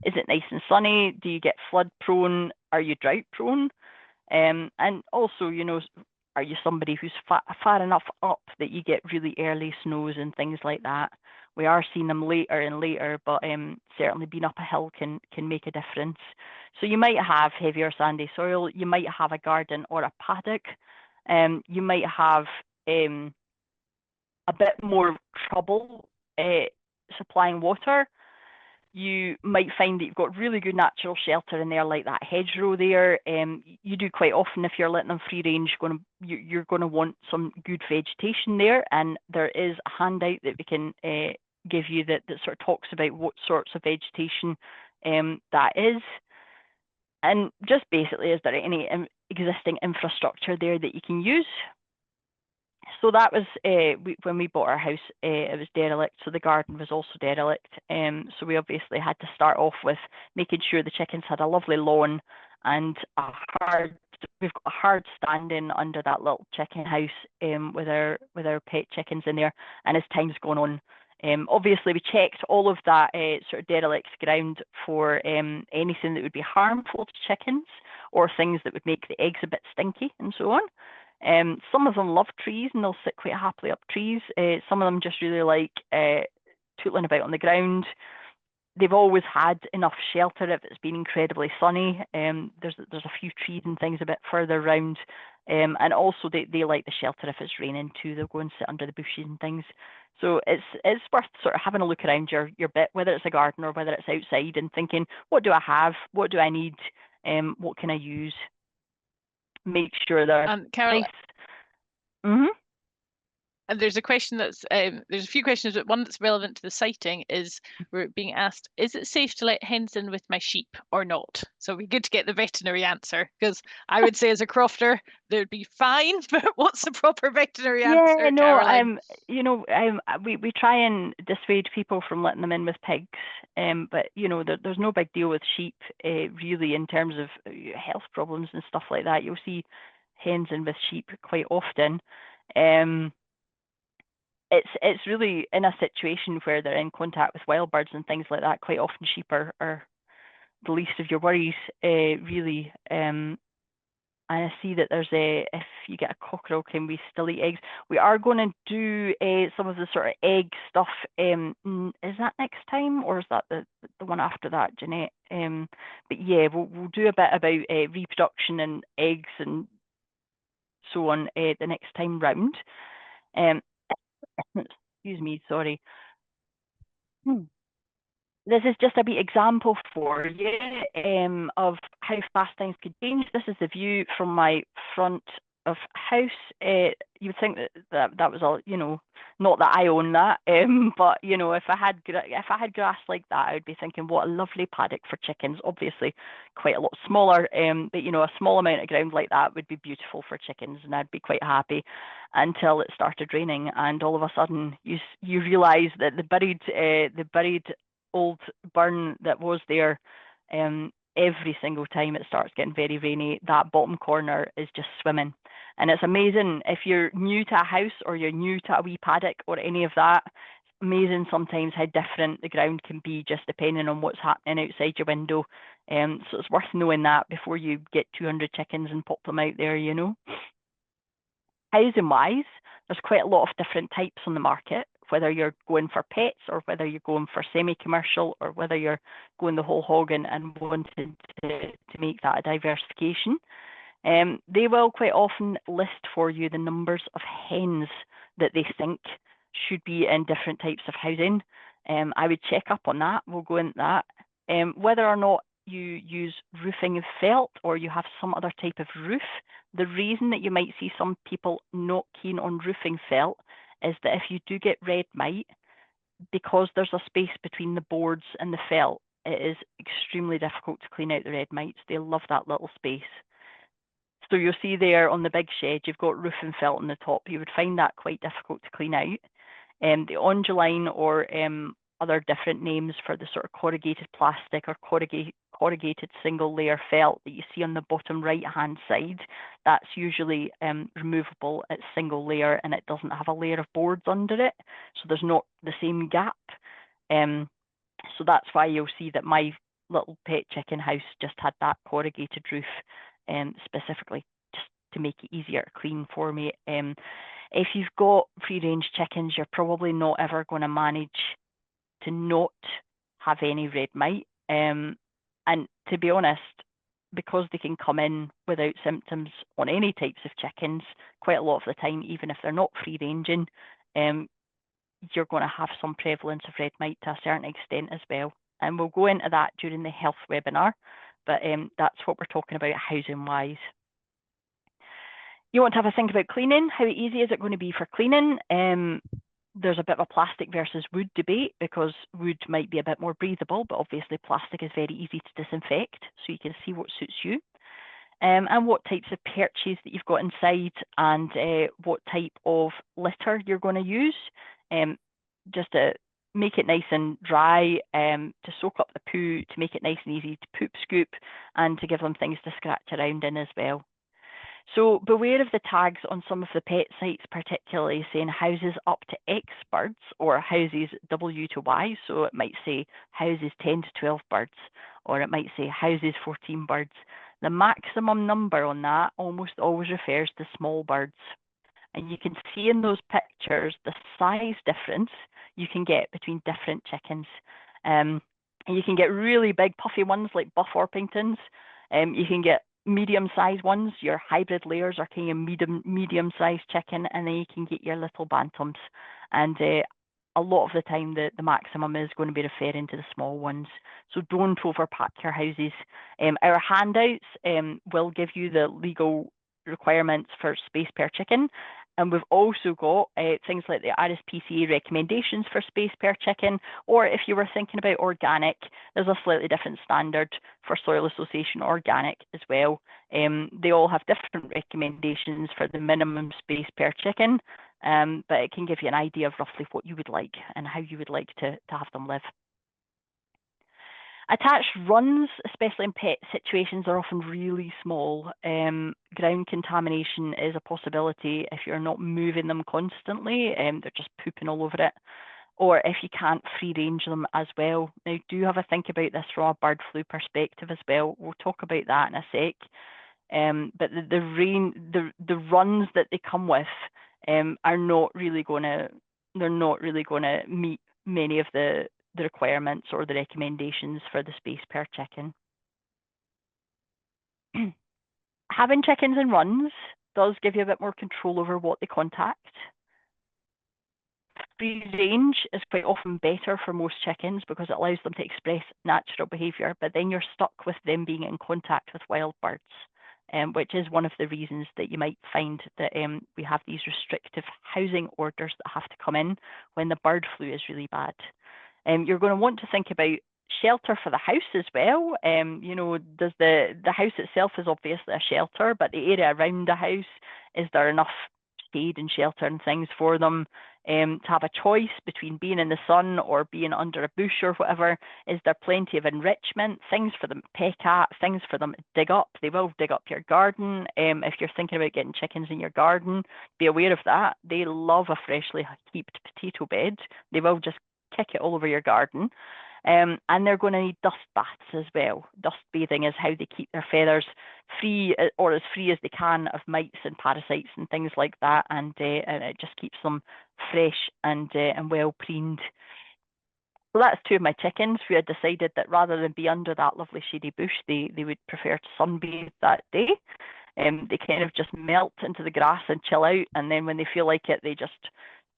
Is it nice and sunny? Do you get flood prone? Are you drought prone? And also, are you somebody who's far enough up that you get really early snows and things like that? We are seeing them later and later, but certainly being up a hill can make a difference. So you might have heavier sandy soil, you might have a garden or a paddock, you might have a bit more trouble supplying water. You might find that you've got really good natural shelter in there, like that hedgerow there. You do quite often, if you're letting them free range, you're going to want some good vegetation there. And there is a handout that we can give you that sort of talks about what sorts of vegetation that is. And just basically, is there any existing infrastructure there that you can use? So that was when we bought our house, it was derelict, so the garden was also derelict. So we obviously had to start off with making sure the chickens had a lovely lawn and we've got a hard standing under that little chicken house with our pet chickens in there. And as time's gone on, obviously we checked all of that sort of derelict ground for anything that would be harmful to chickens or things that would make the eggs a bit stinky and so on. Some of them love trees and they'll sit quite happily up trees. Some of them just really like tootling about on the ground. They've always had enough shelter if it's been incredibly sunny. There's a few trees and things a bit further around. And also they like the shelter if it's raining too. They'll go and sit under the bushes and things. So it's worth sort of having a look around your bit, whether it's a garden or whether it's outside, and thinking, what do I have? What do I need? What can I use? Make sure they're
Caroline,
nice.
And there's a question that's there's a few questions, but one that's relevant to the sighting is we're being asked, is it safe to let hens in with my sheep or not? So it'd be good to get the veterinary answer, because I would say as a crofter they'd be fine, but what's the proper veterinary answer,
no,
Caroline?
we try and dissuade people from letting them in with pigs, but there's no big deal with sheep, really, in terms of health problems and stuff like that. You'll see hens in with sheep quite often. It's really in a situation where they're in contact with wild birds and things like that. Quite often sheep are the least of your worries, really. And I see that there's if you get a cockerel, can we still eat eggs? We are going to do some of the sort of egg stuff. Is that next time, or is that the one after that, Jeanette? But yeah, we'll do a bit about reproduction and eggs and so on the next time round. Excuse me, sorry. This is just a wee example for you of how fast things could change. This is the view from my front of house. You would think that was all, not that I own that, but if I had grass like that, I would be thinking, what a lovely paddock for chickens. Obviously, quite a lot smaller, but a small amount of ground like that would be beautiful for chickens, and I'd be quite happy until it started raining, and all of a sudden you realise that the buried old burn that was there, every single time it starts getting very rainy, that bottom corner is just swimming. And it's amazing if you're new to a house or you're new to a wee paddock or any of that. It's amazing sometimes how different the ground can be just depending on what's happening outside your window. So it's worth knowing that before you get 200 chickens and pop them out there, Housing wise, there's quite a lot of different types on the market, whether you're going for pets or whether you're going for semi-commercial or whether you're going the whole hog and wanting to make that a diversification. They will quite often list for you the numbers of hens that they think should be in different types of housing. I would check up on that. We'll go into that. Whether or not you use roofing felt or you have some other type of roof, the reason that you might see some people not keen on roofing felt is that if you do get red mite, because there's a space between the boards and the felt, it is extremely difficult to clean out the red mites. They love that little space. So you'll see there on the big shed, you've got roof and felt on the top. You would find that quite difficult to clean out. The Onduline or other different names for the sort of corrugated plastic or corrugated single layer felt that you see on the bottom right hand side, that's usually removable. It's single layer and it doesn't have a layer of boards under it, so there's not the same gap. So that's why you'll see that my little pet chicken house just had that corrugated roof, specifically just to make it easier to clean for me. If you've got free range chickens, you're probably not ever going to manage to not have any red mite. And to be honest, because they can come in without symptoms on any types of chickens, quite a lot of the time, even if they're not free ranging, you're going to have some prevalence of red mite to a certain extent as well. And we'll go into that during the health webinar, but that's what we're talking about housing wise. You want to have a think about cleaning. How easy is it going to be for cleaning? There's a bit of a plastic versus wood debate because wood might be a bit more breathable, but obviously plastic is very easy to disinfect, so you can see what suits you. And what types of perches that you've got inside and what type of litter you're going to use, just to make it nice and dry, to soak up the poo, to make it nice and easy to poop scoop, and to give them things to scratch around in as well. So beware of the tags on some of the pet sites, particularly saying houses up to X birds or houses W to Y. So it might say houses 10 to 12 birds, or it might say houses 14 birds. The maximum number on that almost always refers to small birds. And you can see in those pictures the size difference you can get between different chickens. And you can get really big puffy ones like buff Orpingtons. You can get medium-sized ones. Your hybrid layers are kind of medium-sized chicken, and then you can get your little bantams. And a lot of the time, the maximum is going to be referring to the small ones. So don't overpack your houses. Our handouts will give you the legal requirements for space per chicken. And we've also got things like the RSPCA recommendations for space per chicken, or if you were thinking about organic, there's a slightly different standard for Soil Association organic as well. They all have different recommendations for the minimum space per chicken, but it can give you an idea of roughly what you would like and how you would like to have them live. Attached runs, especially in pet situations, are often really small. Ground contamination is a possibility if you're not moving them constantly. They're just pooping all over it. Or if you can't free range them as well. Now, do have a think about this from a bird flu perspective as well. We'll talk about that in a sec. But the runs that they come with are not really going to meet many of the requirements or the recommendations for the space per chicken. Having chickens in runs does give you a bit more control over what they contact. Free range is quite often better for most chickens because it allows them to express natural behaviour, but then you're stuck with them being in contact with wild birds, which is one of the reasons that you might find that we have these restrictive housing orders that have to come in when the bird flu is really bad. You're going to want to think about shelter for the house as well. You know, does the house itself is obviously a shelter, but the area around the house, is there enough shade and shelter and things for them? To have a choice between being in the sun or being under a bush or whatever? Is there plenty of enrichment, things for them to peck at, things for them to dig up? They will dig up your garden. If you're thinking about getting chickens in your garden, be aware of that. They love a freshly heaped potato bed. They will just kick it all over your garden. And they're going to need dust baths as well. Dust bathing is how they keep their feathers free, or as free as they can, of mites and parasites and things like that, and it just keeps them fresh and well preened. So that's two of my chickens who had decided that rather than be under that lovely shady bush, they would prefer to sunbathe that day. They kind of just melt into the grass and chill out, and then when they feel like it, they just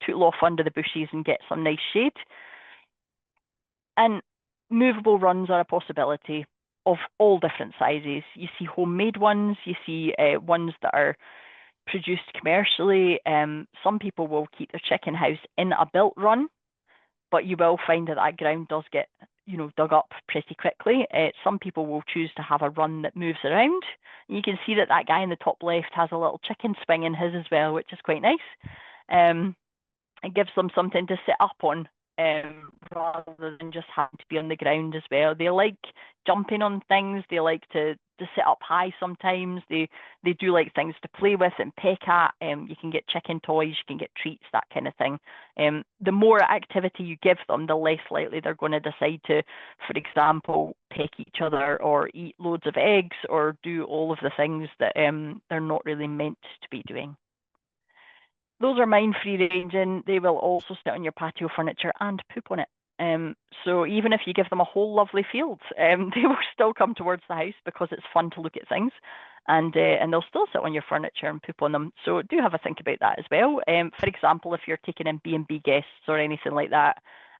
tootle off under the bushes and get some nice shade. And movable runs are a possibility of all different sizes. You see homemade ones, you see ones that are produced commercially. Some people will keep their chicken house in a built run, but you will find that that ground does get, you know, dug up pretty quickly. Some people will choose to have a run that moves around. And you can see that that guy in the top left has a little chicken swing in his as well, which is quite nice. It gives them something to sit up on, rather than just having to be on the ground as well. They like jumping on things. They like to sit up high sometimes. They do like things to play with and peck at. You can get chicken toys, you can get treats, that kind of thing. The more activity you give them, the less likely they're going to decide to, for example, peck each other or eat loads of eggs or do all of the things that they're not really meant to be doing. Those are mine free ranging. They will also sit on your patio furniture and poop on it. So even if you give them a whole lovely field, they will still come towards the house because it's fun to look at things, and they'll still sit on your furniture and poop on them. So do have a think about that as well. For example, if you're taking in B&B guests or anything like that,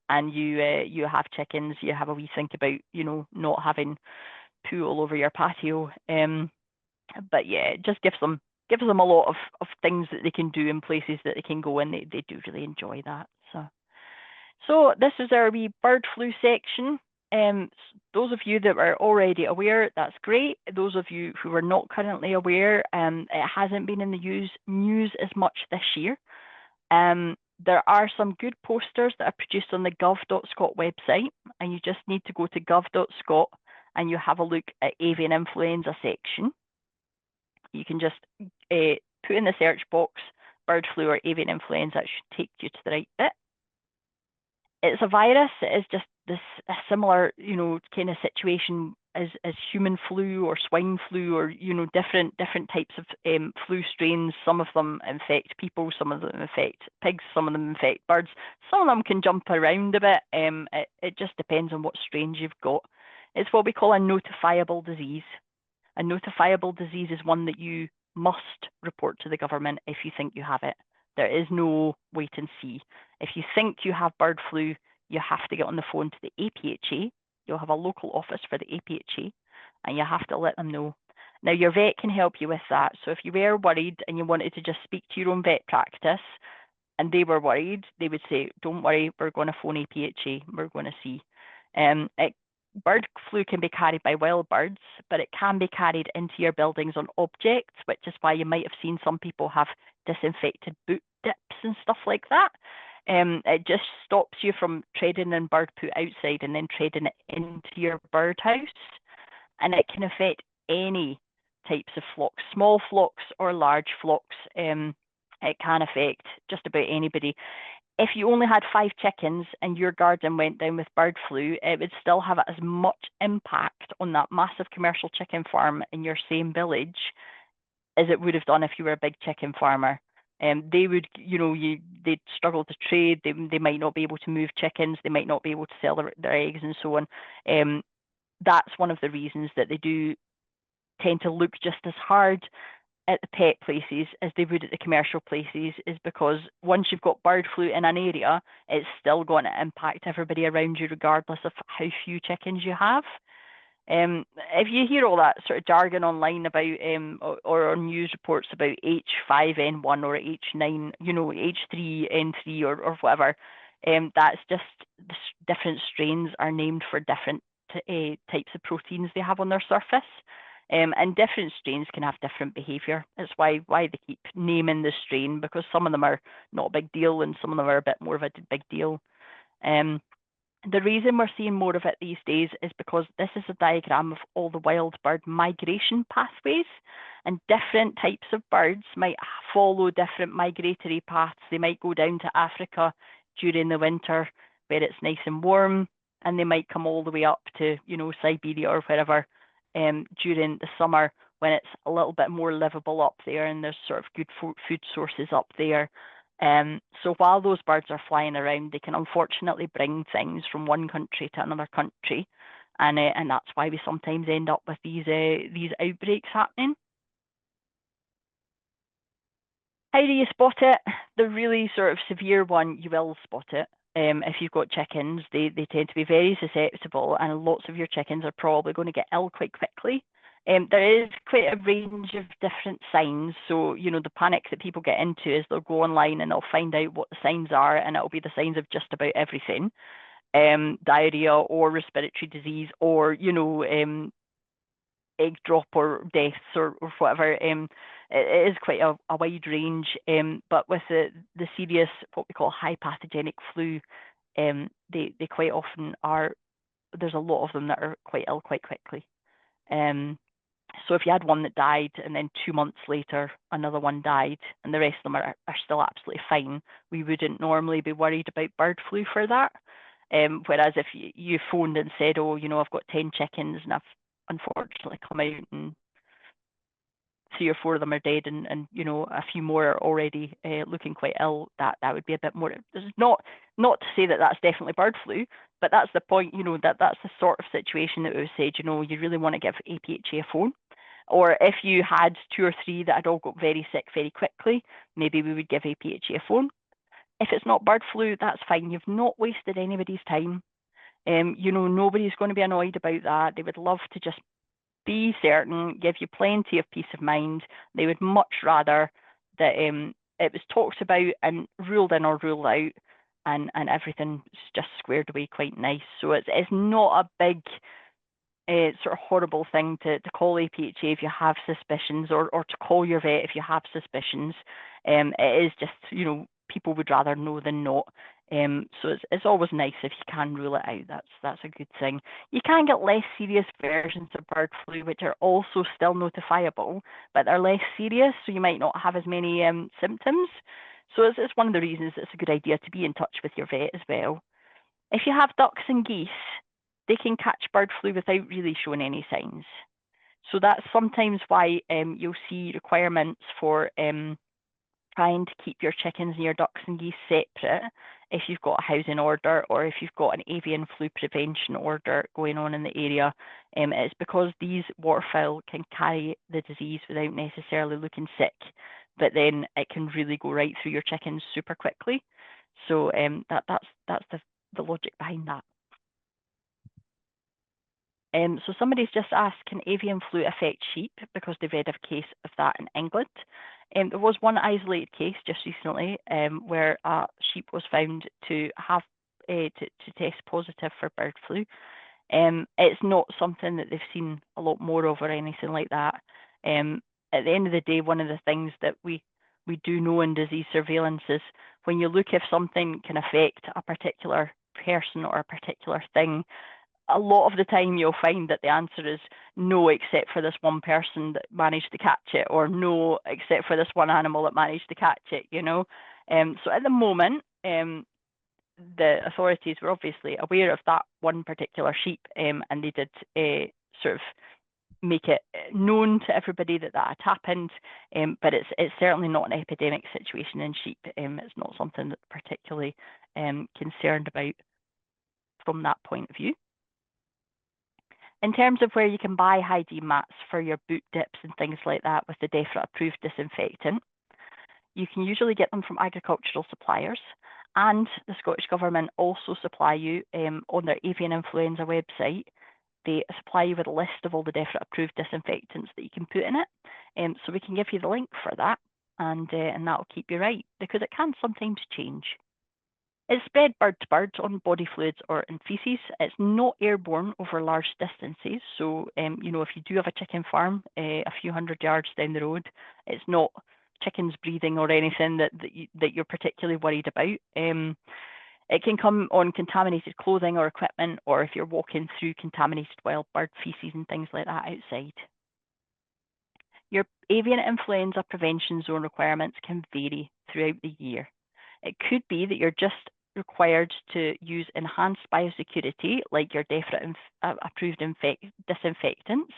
and you have chickens, you have a wee think about, you know, not having poo all over your patio. But yeah, it just gives them a lot of things that they can do in places that they can go, and they do really enjoy that. So this is our wee bird flu section. Those of you that are already aware, that's great. Those of you who are not currently aware, it hasn't been in the news as much this year. There are some good posters that are produced on the gov.scot website, and you just need to go to gov.scot and you have a look at avian influenza section. You can just put in the search box bird flu or avian influenza. It should take you to the right bit. It's a virus. It is just a similar, you know, kind of situation as human flu or swine flu, or, you know, different types of flu strains. Some of them infect people, some of them infect pigs, some of them infect birds. Some of them can jump around a bit. It just depends on what strains you've got. It's what we call a notifiable disease. A notifiable disease is one that you must report to the government if you think you have it. There is no wait and see. If you think you have bird flu, you have to get on the phone to the APHA. You'll have a local office for the APHA, and you have to let them know. Now, your vet can help you with that. So if you were worried and you wanted to just speak to your own vet practice and they were worried, they would say, don't worry, we're going to phone APHA, we're going to see. Bird flu can be carried by wild birds, but it can be carried into your buildings on objects, which is why you might have seen some people have disinfected boot dips and stuff like that. It just stops you from treading in bird poo outside and then treading it into your birdhouse. And it can affect any types of flocks, small flocks or large flocks. It can affect just about anybody. If you only had 5 chickens and your garden went down with bird flu, it would still have as much impact on that massive commercial chicken farm in your same village as it would have done if you were a big chicken farmer. They would, they'd struggle to trade. They might not be able to move chickens. They might not be able to sell their eggs and so on. That's one of the reasons that they do tend to look just as hard at the pet places as they would at the commercial places, is because once you've got bird flu in an area, it's still going to impact everybody around you regardless of how few chickens you have. If you hear all that sort of jargon online about or on news reports about H5N1 or H9, H3N3 or whatever, that's just different strains are named for different types of proteins they have on their surface. And different strains can have different behaviour. That's why they keep naming the strain, because some of them are not a big deal and some of them are a bit more of a big deal. The reason we're seeing more of it these days is because this is a diagram of all the wild bird migration pathways, and different types of birds might follow different migratory paths. They might go down to Africa during the winter where it's nice and warm, and they might come all the way up to, Siberia or wherever during the summer when it's a little bit more livable up there and there's sort of good food sources up there. So while those birds are flying around, they can unfortunately bring things from one country to another country, and that's why we sometimes end up with these outbreaks happening. How do you spot it? The really sort of severe one, you will spot it. If you've got chickens, they tend to be very susceptible, and lots of your chickens are probably going to get ill quite quickly. There is quite a range of different signs. So, the panic that people get into is they'll go online and they'll find out what the signs are, and it'll be the signs of just about everything. Diarrhea or respiratory disease or, egg drop or deaths or whatever. It is quite a wide range, but with the serious, what we call high pathogenic flu, they quite often are, there's a lot of them that are quite ill quite quickly. So if you had one that died and then 2 months later another one died and the rest of them are still absolutely fine, we wouldn't normally be worried about bird flu for that. Whereas if you phoned and said, oh, I've got 10 chickens and I've unfortunately come out and 3 or 4 of them are dead and a few more are already looking quite ill, that would be a bit more. Not to say that that's definitely bird flu, but that's the point, that's the sort of situation that we said, you really want to give APHA a phone. Or if you had 2 or 3 that had all got very sick very quickly, maybe we would give APHA a phone. If it's not bird flu, that's fine. You've not wasted anybody's time. Nobody's going to be annoyed about that. They would love to just be certain, give you plenty of peace of mind. They would much rather that it was talked about and ruled in or ruled out, and everything's just squared away quite nice. So it's not a big sort of horrible thing to call APHA if you have suspicions, or to call your vet if you have suspicions. It is just, people would rather know than not. So it's always nice if you can rule it out. That's a good thing. You can get less serious versions of bird flu, which are also still notifiable, but they're less serious, so you might not have as many symptoms. So it's one of the reasons it's a good idea to be in touch with your vet as well. If you have ducks and geese, they can catch bird flu without really showing any signs. So that's sometimes why you'll see requirements for trying to keep your chickens and your ducks and geese separate if you've got a housing order or if you've got an avian flu prevention order going on in the area. It's because these waterfowl can carry the disease without necessarily looking sick, but then it can really go right through your chickens super quickly. So that's the logic behind that. So somebody's just asked, can avian flu affect sheep? Because they've read of a case of that in England. There was one isolated case just recently where a sheep was found to have to test positive for bird flu. It's not something that they've seen a lot more of or anything like that. At the end of the day, one of the things that we do know in disease surveillance is when you look if something can affect a particular person or a particular thing, a lot of the time you'll find that the answer is no, except for this one person that managed to catch it, or no, except for this one animal that managed to catch it, you know. So at the moment, the authorities were obviously aware of that one particular sheep, and they did sort of make it known to everybody that that had happened, but it's certainly not an epidemic situation in sheep. It's not something that particularly concerned about from that point of view. In terms of where you can buy hygiene mats for your boot dips and things like that with the DEFRA approved disinfectant, you can usually get them from agricultural suppliers, and the Scottish Government also supply you on their avian influenza website. They supply you with a list of all the DEFRA approved disinfectants that you can put in it. So we can give you the link for that, and that'll keep you right, because it can sometimes change. It's spread bird to bird on body fluids or in feces. It's not airborne over large distances. So, you know, if you do have a chicken farm a few hundred yards down the road, it's not chickens breathing or anything that you're particularly worried about. It can come on contaminated clothing or equipment, or if you're walking through contaminated wild bird feces and things like that outside. Your avian influenza prevention zone requirements can vary throughout the year. It could be that you're just required to use enhanced biosecurity, like your DEFRA approved disinfectants,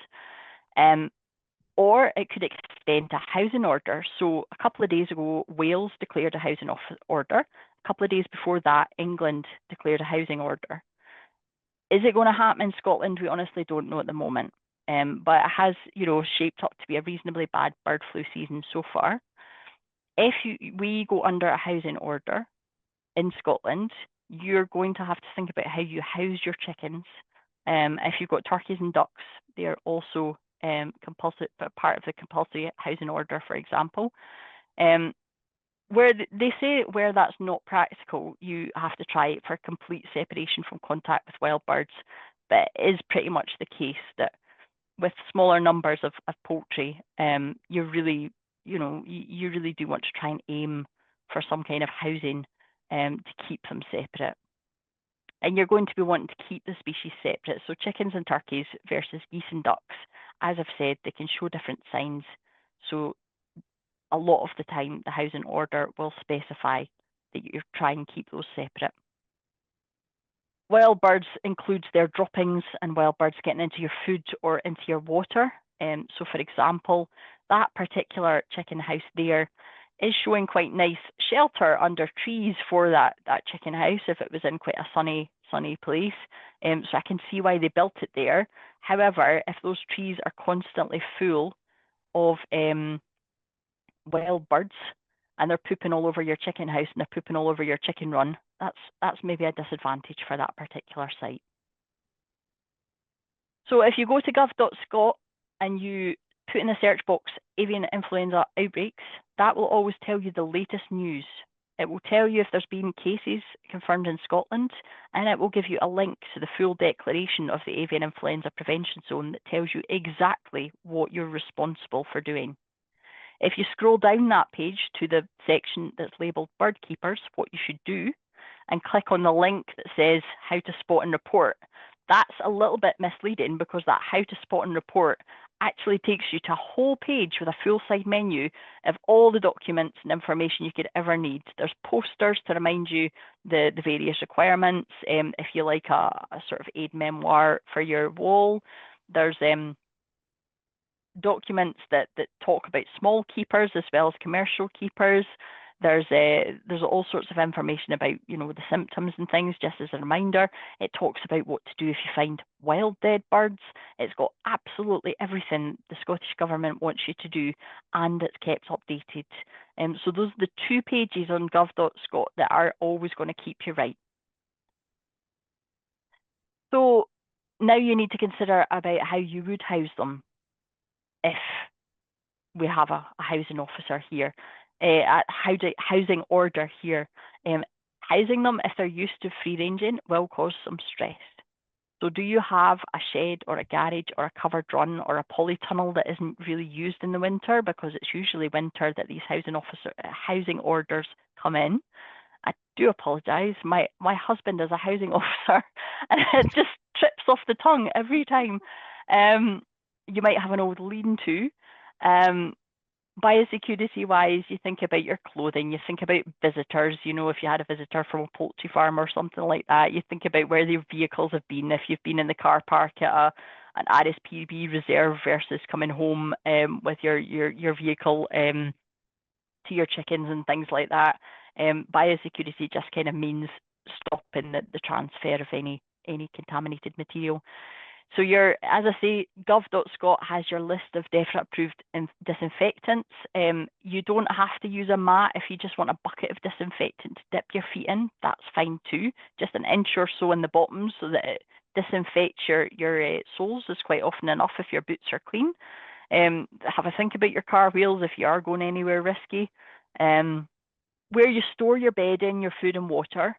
or it could extend to housing order. So a couple of days ago, Wales declared a housing order. A couple of days before that, England declared a housing order. Is it going to happen in Scotland? We honestly don't know at the moment. But it has, you know, shaped up to be a reasonably bad bird flu season so far. If we go under a housing order in Scotland, you're going to have to think about how you house your chickens. If you've got turkeys and ducks, they're also compulsory, part of the compulsory housing order, for example. Where they say where that's not practical, you have to try for complete separation from contact with wild birds. But it is pretty much the case that with smaller numbers of poultry, you really do want to try and aim for some kind of housing to keep them separate. And you're going to be wanting to keep the species separate. So chickens and turkeys versus geese and ducks, as I've said, they can show different signs. So a lot of the time, the housing order will specify that you're trying to keep those separate. Wild birds includes their droppings and wild birds getting into your food or into your water. So for example, that particular chicken house there is showing quite nice shelter under trees for that chicken house if it was in quite a sunny place. So I can see why they built it there. However, if those trees are constantly full of wild birds and they're pooping all over your chicken house and they're pooping all over your chicken run, that's maybe a disadvantage for that particular site. So if you go to gov.scot and you put in the search box avian influenza outbreaks, that will always tell you the latest news. It will tell you if there's been cases confirmed in Scotland, and it will give you a link to the full declaration of the avian influenza prevention zone that tells you exactly what you're responsible for doing. If you scroll down that page to the section that's labelled bird keepers, what you should do, and click on the link that says how to spot and report, that's a little bit misleading because that how to spot and report actually takes you to a whole page with a full side menu of all the documents and information you could ever need. There's posters to remind you the various requirements. If you like a sort of aid memoir for your wall, there's documents that talk about small keepers as well as commercial keepers. There's all sorts of information about, you know, the symptoms and things, just as a reminder. It talks about what to do if you find wild dead birds. It's got absolutely everything the Scottish Government wants you to do, and it's kept updated. So those are the 2 pages on gov.scot that are always going to keep you right. So Now you need to consider about how you would house them if we have a housing officer here, a housing order here. Housing them, if they're used to free ranging, will cause some stress. So do you have a shed or a garage or a covered run or a polytunnel that isn't really used in the winter, because it's usually winter that these housing orders come in? I do apologise. My husband is a housing officer, and it just trips off the tongue every time. You might have an old lean-to. Biosecurity wise, you think about your clothing, you think about visitors, you know, if you had a visitor from a poultry farm or something like that, you think about where their vehicles have been, if you've been in the car park at an RSPB reserve versus coming home with your vehicle to your chickens and things like that. Biosecurity just kind of means stopping the transfer of any contaminated material. So as I say, gov.scot has your list of DEFRA approved disinfectants. You don't have to use a mat if you just want a bucket of disinfectant to dip your feet in. That's fine too. Just an inch or so in the bottom so that it disinfects your soles is quite often enough if your boots are clean. Have a think about your car wheels if you are going anywhere risky. Where you store your bedding, your food and water,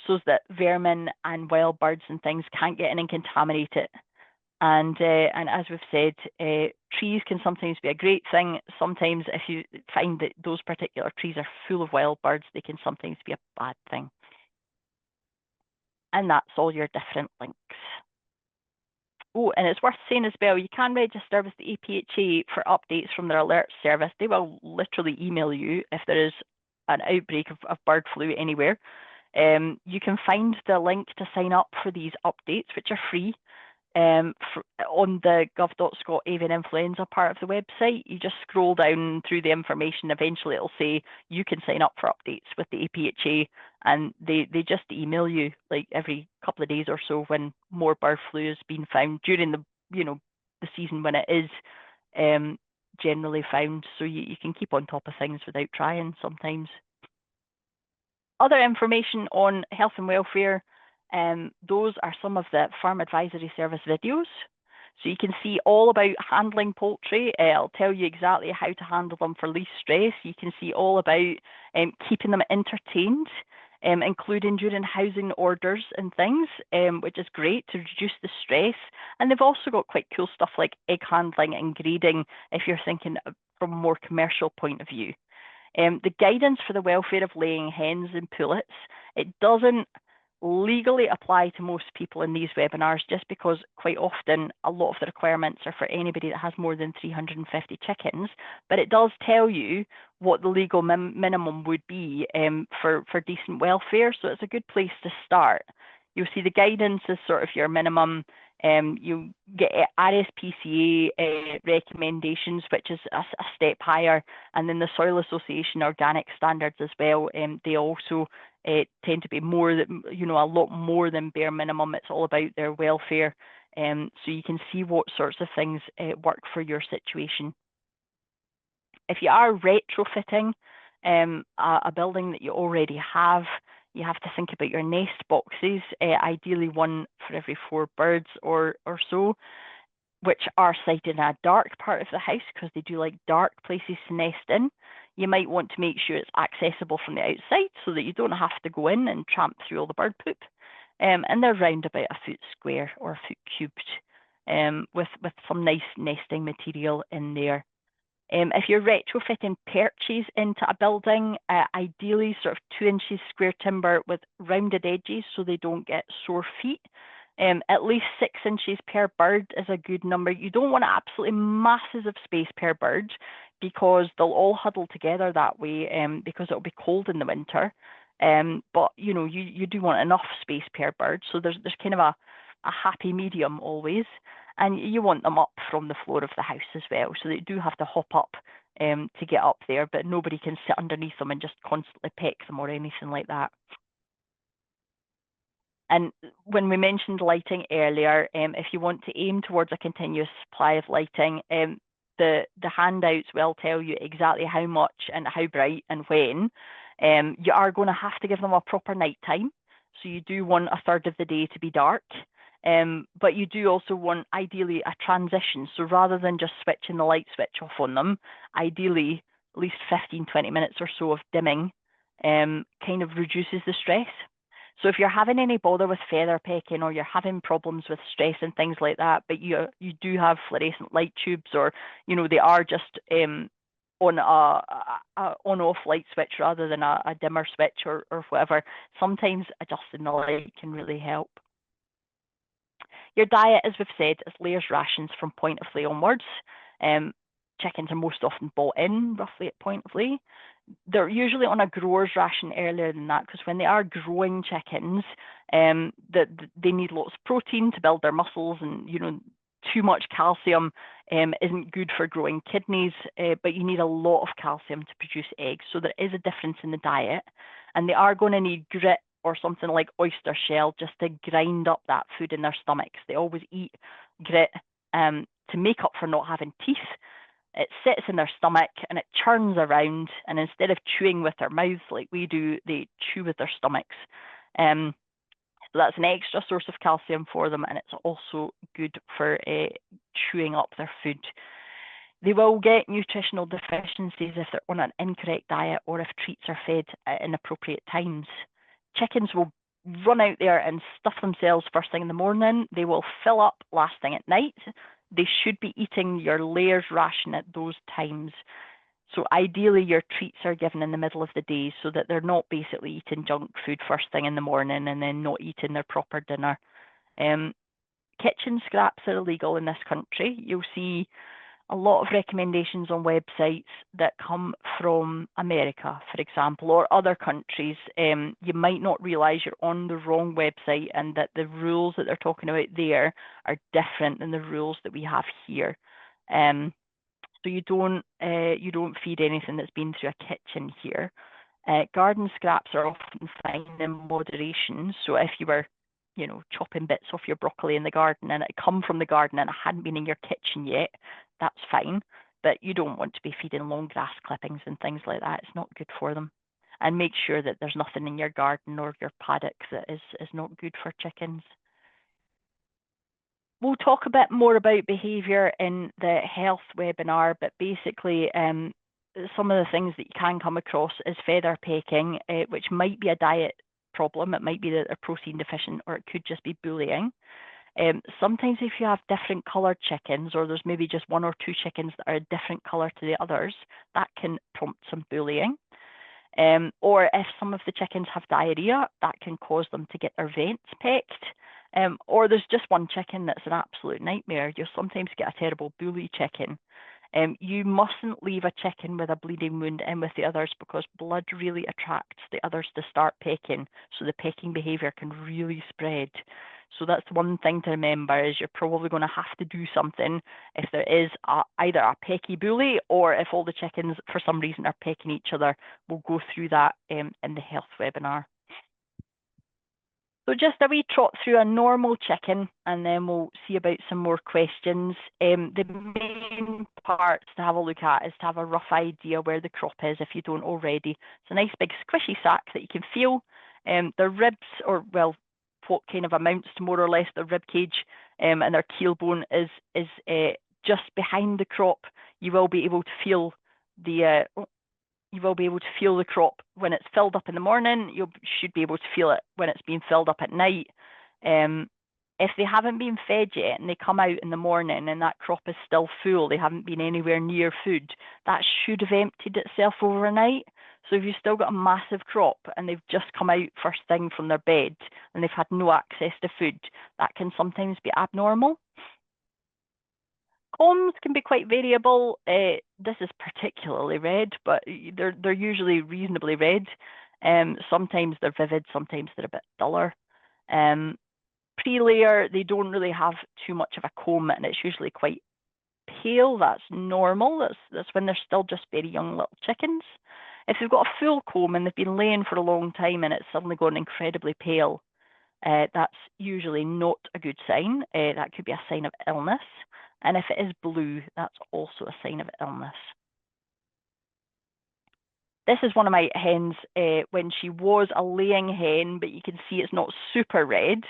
so that vermin and wild birds and things can't get in and contaminate it. And as we've said, trees can sometimes be a great thing. Sometimes if you find that those particular trees are full of wild birds, they can sometimes be a bad thing. And that's all your different links. Oh, and it's worth saying as well, you can register with the APHA for updates from their alert service. They will literally email you if there is an outbreak of bird flu anywhere. You can find the link to sign up for these updates, which are free, on the gov.scot avian influenza part of the website. You just scroll down through the information. Eventually, it'll say you can sign up for updates with the APHA, and they just email you like every couple of days or so when more bird flu has been found during the season when it is generally found. So you can keep on top of things without trying sometimes. Other information on health and welfare, those are some of the Farm Advisory Service videos. So you can see all about handling poultry. I'll tell you exactly how to handle them for least stress. You can see all about keeping them entertained, including during housing orders and things, which is great to reduce the stress. And they've also got quite cool stuff like egg handling and grading if you're thinking from a more commercial point of view. The guidance for the welfare of laying hens and pullets, it doesn't legally apply to most people in these webinars, just because quite often a lot of the requirements are for anybody that has more than 350 chickens, but it does tell you what the legal minimum would be for decent welfare, so it's a good place to start. You'll see the guidance is sort of your minimum. You get RSPCA recommendations, which is a step higher, and then the Soil Association organic standards as well. They also tend to be more, a lot more than bare minimum. It's all about their welfare, so you can see what sorts of things work for your situation. If you are retrofitting a building that you already have, you have to think about your nest boxes, ideally one for every 4 birds or so, which are sited in a dark part of the house because they do like dark places to nest in. You might want to make sure it's accessible from the outside so that you don't have to go in and tramp through all the bird poop. And they're round about a foot square or a foot cubed, with some nice nesting material in there. If you're retrofitting perches into a building, ideally sort of 2 inches square timber with rounded edges so they don't get sore feet. At least 6 inches per bird is a good number. You don't want absolutely masses of space per bird because they'll all huddle together that way, because it'll be cold in the winter. But you do want enough space per bird, so there's kind of a happy medium always. And you want them up from the floor of the house as well, so they do have to hop up to get up there, but nobody can sit underneath them and just constantly peck them or anything like that. And when we mentioned lighting earlier, if you want to aim towards a continuous supply of lighting, the handouts will tell you exactly how much and how bright and when. You are going to have to give them a proper night time, so you do want a third of the day to be dark. But you do also want, ideally, a transition. So rather than just switching the light switch off on them, ideally, at least 15, 20 minutes or so of dimming kind of reduces the stress. So if you're having any bother with feather pecking, or you're having problems with stress and things like that, but you do have fluorescent light tubes, or they are just on a on-off light switch rather than a dimmer switch or whatever, sometimes adjusting the light can really help. Your diet, as we've said, is layers rations from point of lay onwards. Chickens are most often bought in roughly at point of lay. They're usually on a grower's ration earlier than that, because when they are growing chickens, they need lots of protein to build their muscles, and too much calcium isn't good for growing kidneys, but you need a lot of calcium to produce eggs. So there is a difference in the diet, and they are going to need grit or something like oyster shell just to grind up that food in their stomachs. They always eat grit to make up for not having teeth. It sits in their stomach and it churns around, and instead of chewing with their mouths like we do, they chew with their stomachs. So that's an extra source of calcium for them, and it's also good for chewing up their food. They will get nutritional deficiencies if they're on an incorrect diet, or if treats are fed at inappropriate times. Chickens will run out there and stuff themselves first thing in the morning. They will fill up last thing at night. They should be eating your layers ration at those times. So ideally, your treats are given in the middle of the day, so that they're not basically eating junk food first thing in the morning and then not eating their proper dinner. Kitchen scraps are illegal in this country. You'll see a lot of recommendations on websites that come from America, for example, or other countries. You might not realize you're on the wrong website, and that the rules that they're talking about there are different than the rules that we have here. So you don't feed anything that's been through a kitchen here. Garden scraps are often fine in moderation. So if you were chopping bits off your broccoli in the garden and it come from the garden and it hadn't been in your kitchen yet, that's fine. But you don't want to be feeding long grass clippings and things like that. It's not good for them. And make sure that there's nothing in your garden or your paddock that is not good for chickens. We'll talk a bit more about behaviour in the health webinar, but basically some of the things that you can come across is feather pecking, which might be a diet problem. It might be that they're protein deficient, or it could just be bullying. Sometimes if you have different coloured chickens, or there's maybe just one or two chickens that are a different colour to the others, that can prompt some bullying. Or if some of the chickens have diarrhea, that can cause them to get their vents pecked. Or there's just one chicken that's an absolute nightmare. You'll sometimes get a terrible bully chicken. You mustn't leave a chicken with a bleeding wound in with the others, because blood really attracts the others to start pecking, so the pecking behaviour can really spread. So that's one thing to remember, is you're probably going to have to do something if there is either a pecky bully, or if all the chickens for some reason are pecking each other. We'll go through that in the health webinar. So just a wee trot through a normal chicken, and then we'll see about some more questions. The main parts to have a look at is to have a rough idea where the crop is, if you don't already. It's a nice big squishy sack that you can feel. Their ribs, or well, what kind of amounts to more or less their rib cage, and their keel bone is just behind the crop. You will be able to feel the crop when it's filled up in the morning. You should be able to feel it when it's being filled up at night. If they haven't been fed yet and they come out in the morning and that crop is still full, they haven't been anywhere near food, that should have emptied itself overnight. So if you've still got a massive crop and they've just come out first thing from their bed and they've had no access to food, that can sometimes be abnormal. Combs can be quite variable. This is particularly red, but they're usually reasonably red. Sometimes they're vivid, sometimes they're a bit duller. Pre-layer, they don't really have too much of a comb, and it's usually quite pale. That's normal. That's when they're still just very young little chickens. If they've got a full comb and they've been laying for a long time and it's suddenly gone incredibly pale, that's usually not a good sign. That could be a sign of illness. And if it is blue, that's also a sign of illness. This is one of my hens when she was a laying hen, but you can see it's not super red.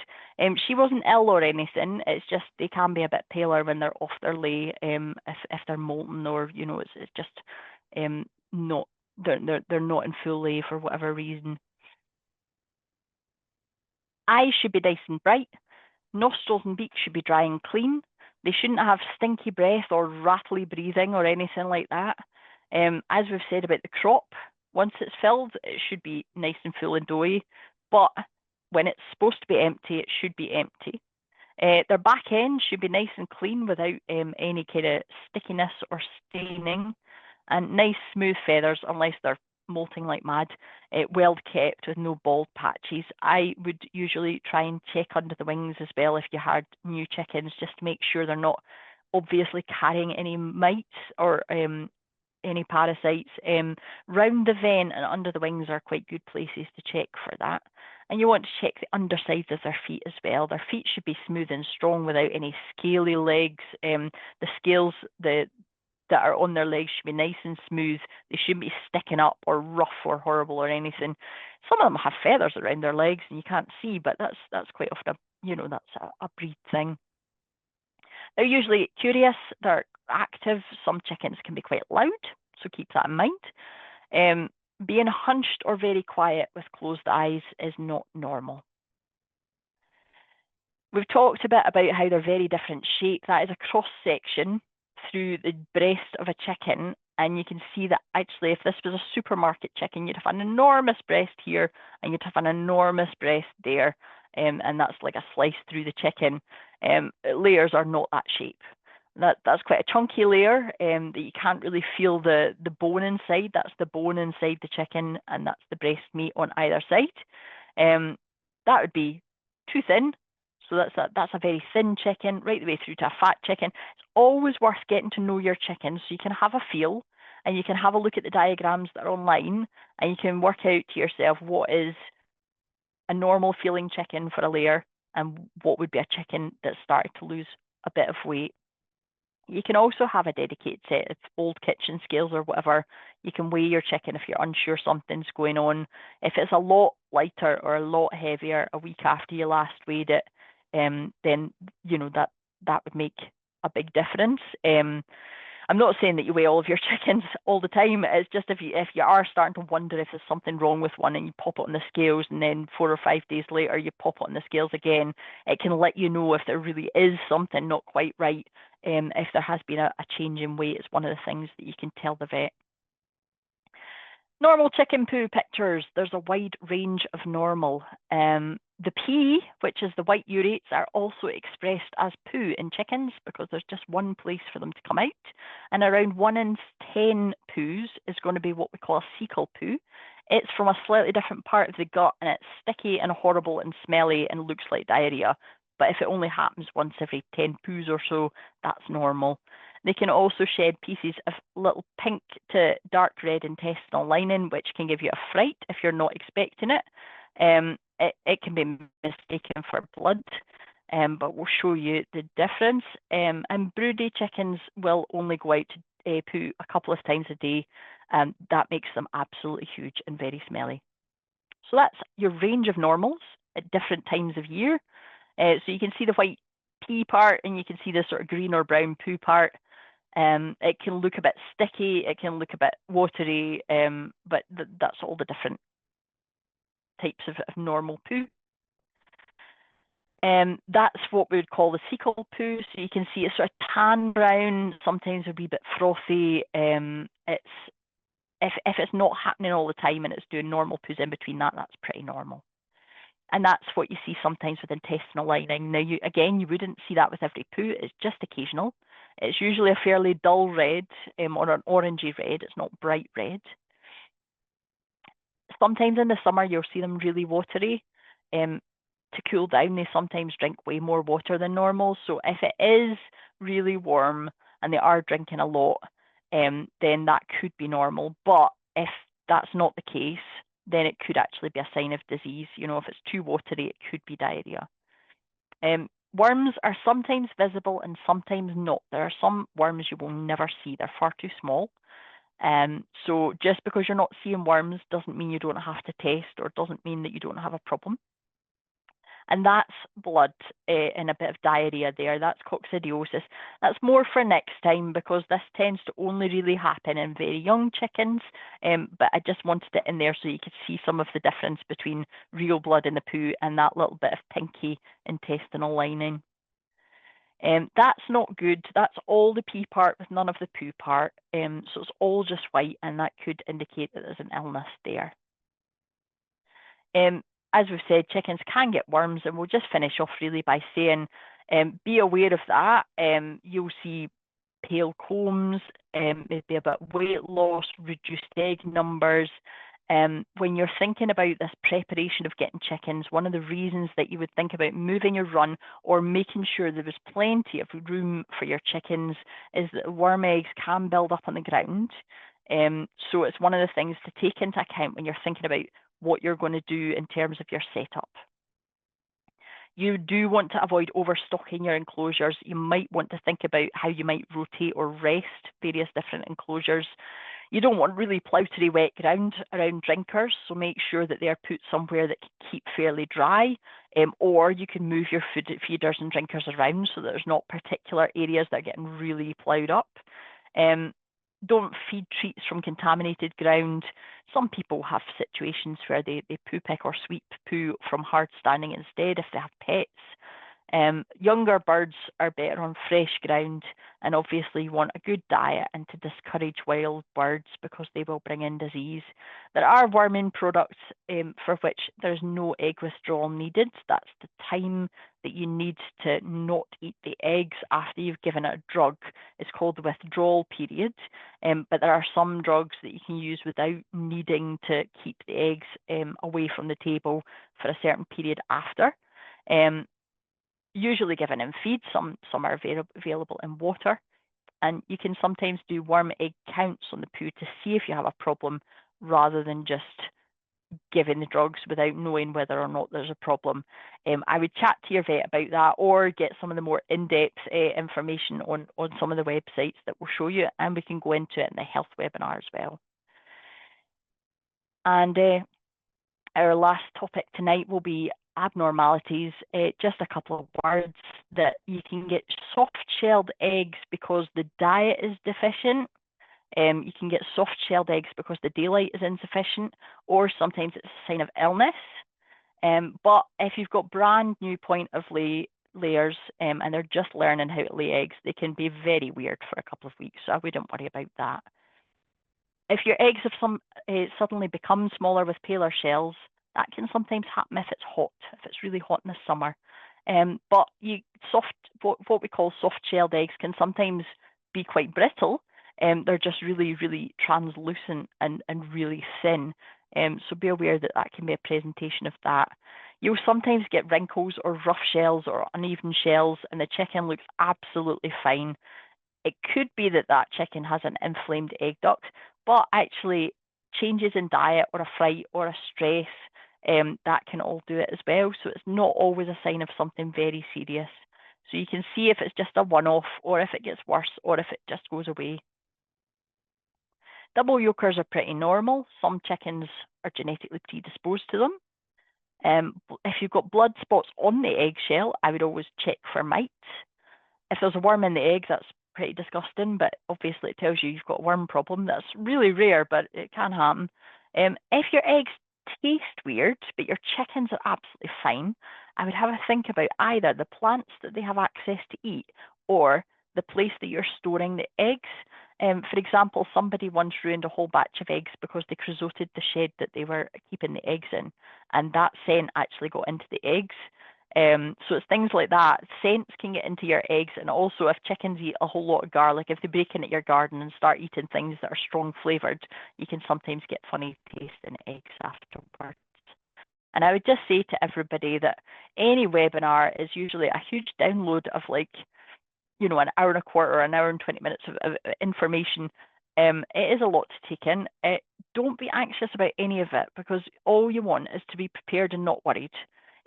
She wasn't ill or anything. It's just they can be a bit paler when they're off their lay, if they're molting, or it's just not they're not in full lay for whatever reason. Eyes should be nice and bright. Nostrils and beak should be dry and clean. They shouldn't have stinky breath or rattly breathing or anything like that. As we've said about the crop, once it's filled, it should be nice and full and doughy. But when it's supposed to be empty, it should be empty. Their back end should be nice and clean without any kind of stickiness or staining, and nice smooth feathers unless they're molting like mad, well kept with no bald patches. I would usually try and check under the wings as well if you had new chickens, just to make sure they're not obviously carrying any mites or any parasites. Round the vent and under the wings are quite good places to check for that. And you want to check the undersides of their feet as well. Their feet should be smooth and strong without any scaly legs. The scales that are on their legs should be nice and smooth. They shouldn't be sticking up or rough or horrible or anything. Some of them have feathers around their legs and you can't see, but that's quite often that's a breed thing. They're usually curious, they're active. Some chickens can be quite loud, so keep that in mind. Being hunched or very quiet with closed eyes is not normal. We've talked a bit about how they're very different shape. That is a cross section through the breast of a chicken, and you can see that actually if this was a supermarket chicken, you'd have an enormous breast here and you'd have an enormous breast there, and that's like a slice through the chicken. Layers are not that shape. That's quite a chunky layer that you can't really feel the bone inside. That's the bone inside the chicken, and that's the breast meat on either side. That would be too thin. So that's a very thin chicken, right the way through to a fat chicken. It's always worth getting to know your chicken so you can have a feel and you can have a look at the diagrams that are online and you can work out to yourself what is a normal feeling chicken for a layer and what would be a chicken that started to lose a bit of weight. You can also have a dedicated set of old kitchen scales or whatever. You can weigh your chicken if you're unsure something's going on. If it's a lot lighter or a lot heavier a week after you last weighed it, then that would make a big difference. I'm not saying that you weigh all of your chickens all the time. It's just if you are starting to wonder if there's something wrong with one and you pop it on the scales and then 4 or 5 days later you pop it on the scales again, it can let you know if there really is something not quite right. If there has been a change in weight, it's one of the things that you can tell the vet. Normal chicken poo pictures. There's a wide range of normal. The pee, which is the white urates, are also expressed as poo in chickens because there's just one place for them to come out. And around 1 in 10 poos is going to be what we call a cecal poo. It's from a slightly different part of the gut and it's sticky and horrible and smelly and looks like diarrhea. But if it only happens once every 10 poos or so, that's normal. They can also shed pieces of little pink to dark red intestinal lining, which can give you a fright if you're not expecting it. It can be mistaken for blood, but we'll show you the difference. And broody chickens will only go out to poo a couple of times a day, and that makes them absolutely huge and very smelly. So that's your range of normals at different times of year. So you can see the white pea part and you can see the sort of green or brown poo part. It can look a bit sticky, it can look a bit watery, but that's all the different types of normal poo. That's what we would call the cecal poo. So you can see it's sort of tan brown, sometimes a wee bit frothy. If it's not happening all the time and it's doing normal poos in between that, that's pretty normal. And that's what you see sometimes with intestinal lining. Now, you wouldn't see that with every poo. It's just occasional. It's usually a fairly dull red or an orangey red. It's not bright red. Sometimes in the summer, you'll see them really watery. To cool down, they sometimes drink way more water than normal. So if it is really warm and they are drinking a lot, then that could be normal. But if that's not the case, then it could actually be a sign of disease. If it's too watery, it could be diarrhea. Worms are sometimes visible and sometimes not. There are some worms you will never see. They're far too small. So just because you're not seeing worms doesn't mean you don't have to test, or doesn't mean that you don't have a problem. And that's blood and a bit of diarrhea there. That's coccidiosis. That's more for next time, because this tends to only really happen in very young chickens. But I just wanted it in there so you could see some of the difference between real blood in the poo and that little bit of pinky intestinal lining. That's not good. That's all the pee part with none of the poo part. So it's all just white, and that could indicate that there's an illness there. As we've said, chickens can get worms, and we'll just finish off really by saying, be aware of that. You'll see pale combs, maybe a bit of weight loss, reduced egg numbers. When you're thinking about this preparation of getting chickens, one of the reasons that you would think about moving your run or making sure there was plenty of room for your chickens is that worm eggs can build up on the ground. So it's one of the things to take into account when you're thinking about what you're going to do in terms of your setup. You do want to avoid overstocking your enclosures. You might want to think about how you might rotate or rest various different enclosures. You don't want really ploutery wet ground around drinkers, so make sure that they're put somewhere that can keep fairly dry, or you can move your feeders and drinkers around so that there's not particular areas that are getting really ploughed up. Don't feed treats from contaminated ground. Some people have situations where they poo pick or sweep poo from hard standing instead if they have pets. Younger birds are better on fresh ground, and obviously you want a good diet and to discourage wild birds because they will bring in disease. There are worming products for which there's no egg withdrawal needed. That's the time that you need to not eat the eggs after you've given it a drug. It's called the withdrawal period, but there are some drugs that you can use without needing to keep the eggs away from the table for a certain period after. Usually given in feed, some are available in water, and you can sometimes do worm egg counts on the poo to see if you have a problem rather than just giving the drugs without knowing whether or not there's a problem. I would chat to your vet about that, or get some of the more in-depth information on some of the websites that will show you, and we can go into it in the health webinar as well. And our last topic tonight will be abnormalities. Just a couple of words that you can get soft-shelled eggs because the diet is deficient. You can get soft-shelled eggs because the daylight is insufficient, or sometimes it's a sign of illness. But if you've got brand new point of layers and they're just learning how to lay eggs, they can be very weird for a couple of weeks, so I wouldn't worry about that. If your eggs have suddenly become smaller with paler shells, that can sometimes happen if it's hot, if it's really hot in the summer. But what we call soft-shelled eggs can sometimes be quite brittle. They're just really, really translucent and really thin. So be aware that that can be a presentation of that. You'll sometimes get wrinkles or rough shells or uneven shells, and the chicken looks absolutely fine. It could be that that chicken has an inflamed egg duct, but actually changes in diet or a fright or a stress, that can all do it as well. So it's not always a sign of something very serious. So you can see if it's just a one-off, or if it gets worse, or if it just goes away. Double yolkers are pretty normal. Some chickens are genetically predisposed to them. If you've got blood spots on the eggshell, I would always check for mites. If there's a worm in the egg, that's pretty disgusting, but obviously it tells you you've got a worm problem. That's really rare, but it can happen. If your eggs taste weird, but your chickens are absolutely fine, I would have a think about either the plants that they have access to eat or the place that you're storing the eggs. For example, somebody once ruined a whole batch of eggs because they creosoted the shed that they were keeping the eggs in, and that scent actually got into the eggs. So it's things like that. Scents can get into your eggs, and also if chickens eat a whole lot of garlic, if they break into your garden and start eating things that are strong flavoured, you can sometimes get funny taste in eggs afterwards. And I would just say to everybody that any webinar is usually a huge download of an hour and a quarter, an hour and 20 minutes of information. It is a lot to take in. Don't be anxious about any of it, because all you want is to be prepared and not worried.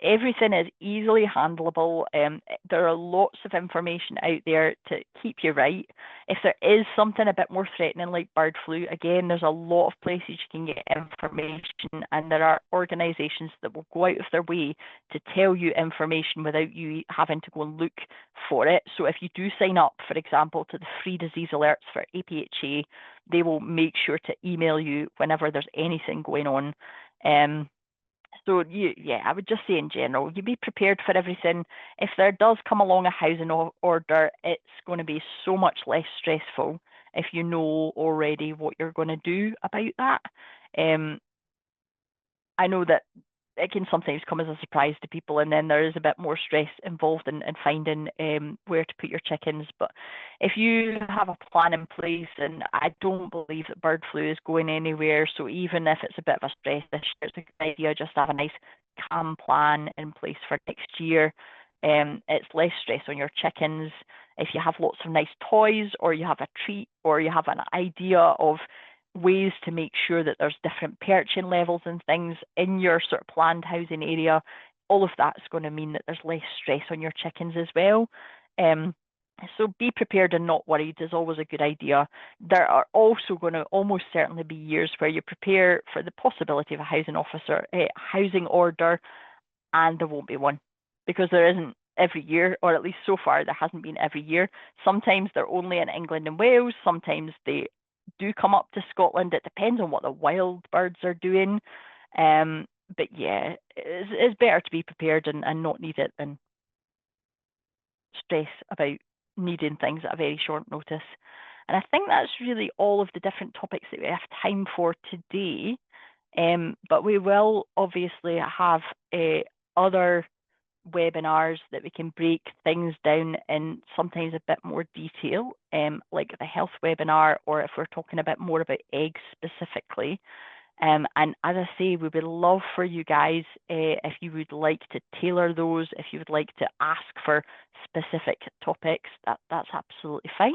Everything is easily handleable. There are lots of information out there to keep you right. If there is something a bit more threatening like bird flu, again, there's a lot of places you can get information, and there are organisations that will go out of their way to tell you information without you having to go and look for it. So if you do sign up, for example, to the free disease alerts for APHA, they will make sure to email you whenever there's anything going on. So yeah, I would just say in general, you be prepared for everything. If there does come along a housing order, it's going to be so much less stressful if you know already what you're going to do about that. I know that it can sometimes come as a surprise to people, and then there is a bit more stress involved in finding where to put your chickens. But if you have a plan in place, and I don't believe that bird flu is going anywhere, so even if it's a bit of a stress this year, it's a good idea just to have a nice calm plan in place for next year. It's less stress on your chickens. If you have lots of nice toys, or you have a treat, or you have an idea of ways to make sure that there's different perching levels and things in your sort of planned housing area, all of that's going to mean that there's less stress on your chickens as well. So be prepared and not worried is always a good idea. There are also going to almost certainly be years where you prepare for the possibility of a housing order, and there won't be one, because there isn't every year, or at least so far there hasn't been every year. Sometimes they're only in England and Wales, sometimes they do come up to Scotland. It depends on what the wild birds are doing. But yeah, it's better to be prepared and not need it than stress about needing things at a very short notice. And I think that's really all of the different topics that we have time for today. But we will obviously have other webinars that we can break things down in sometimes a bit more detail, like the health webinar, or if we're talking a bit more about eggs specifically. And as I say, we would love for you guys, if you would like to tailor those, if you would like to ask for specific topics, that's absolutely fine.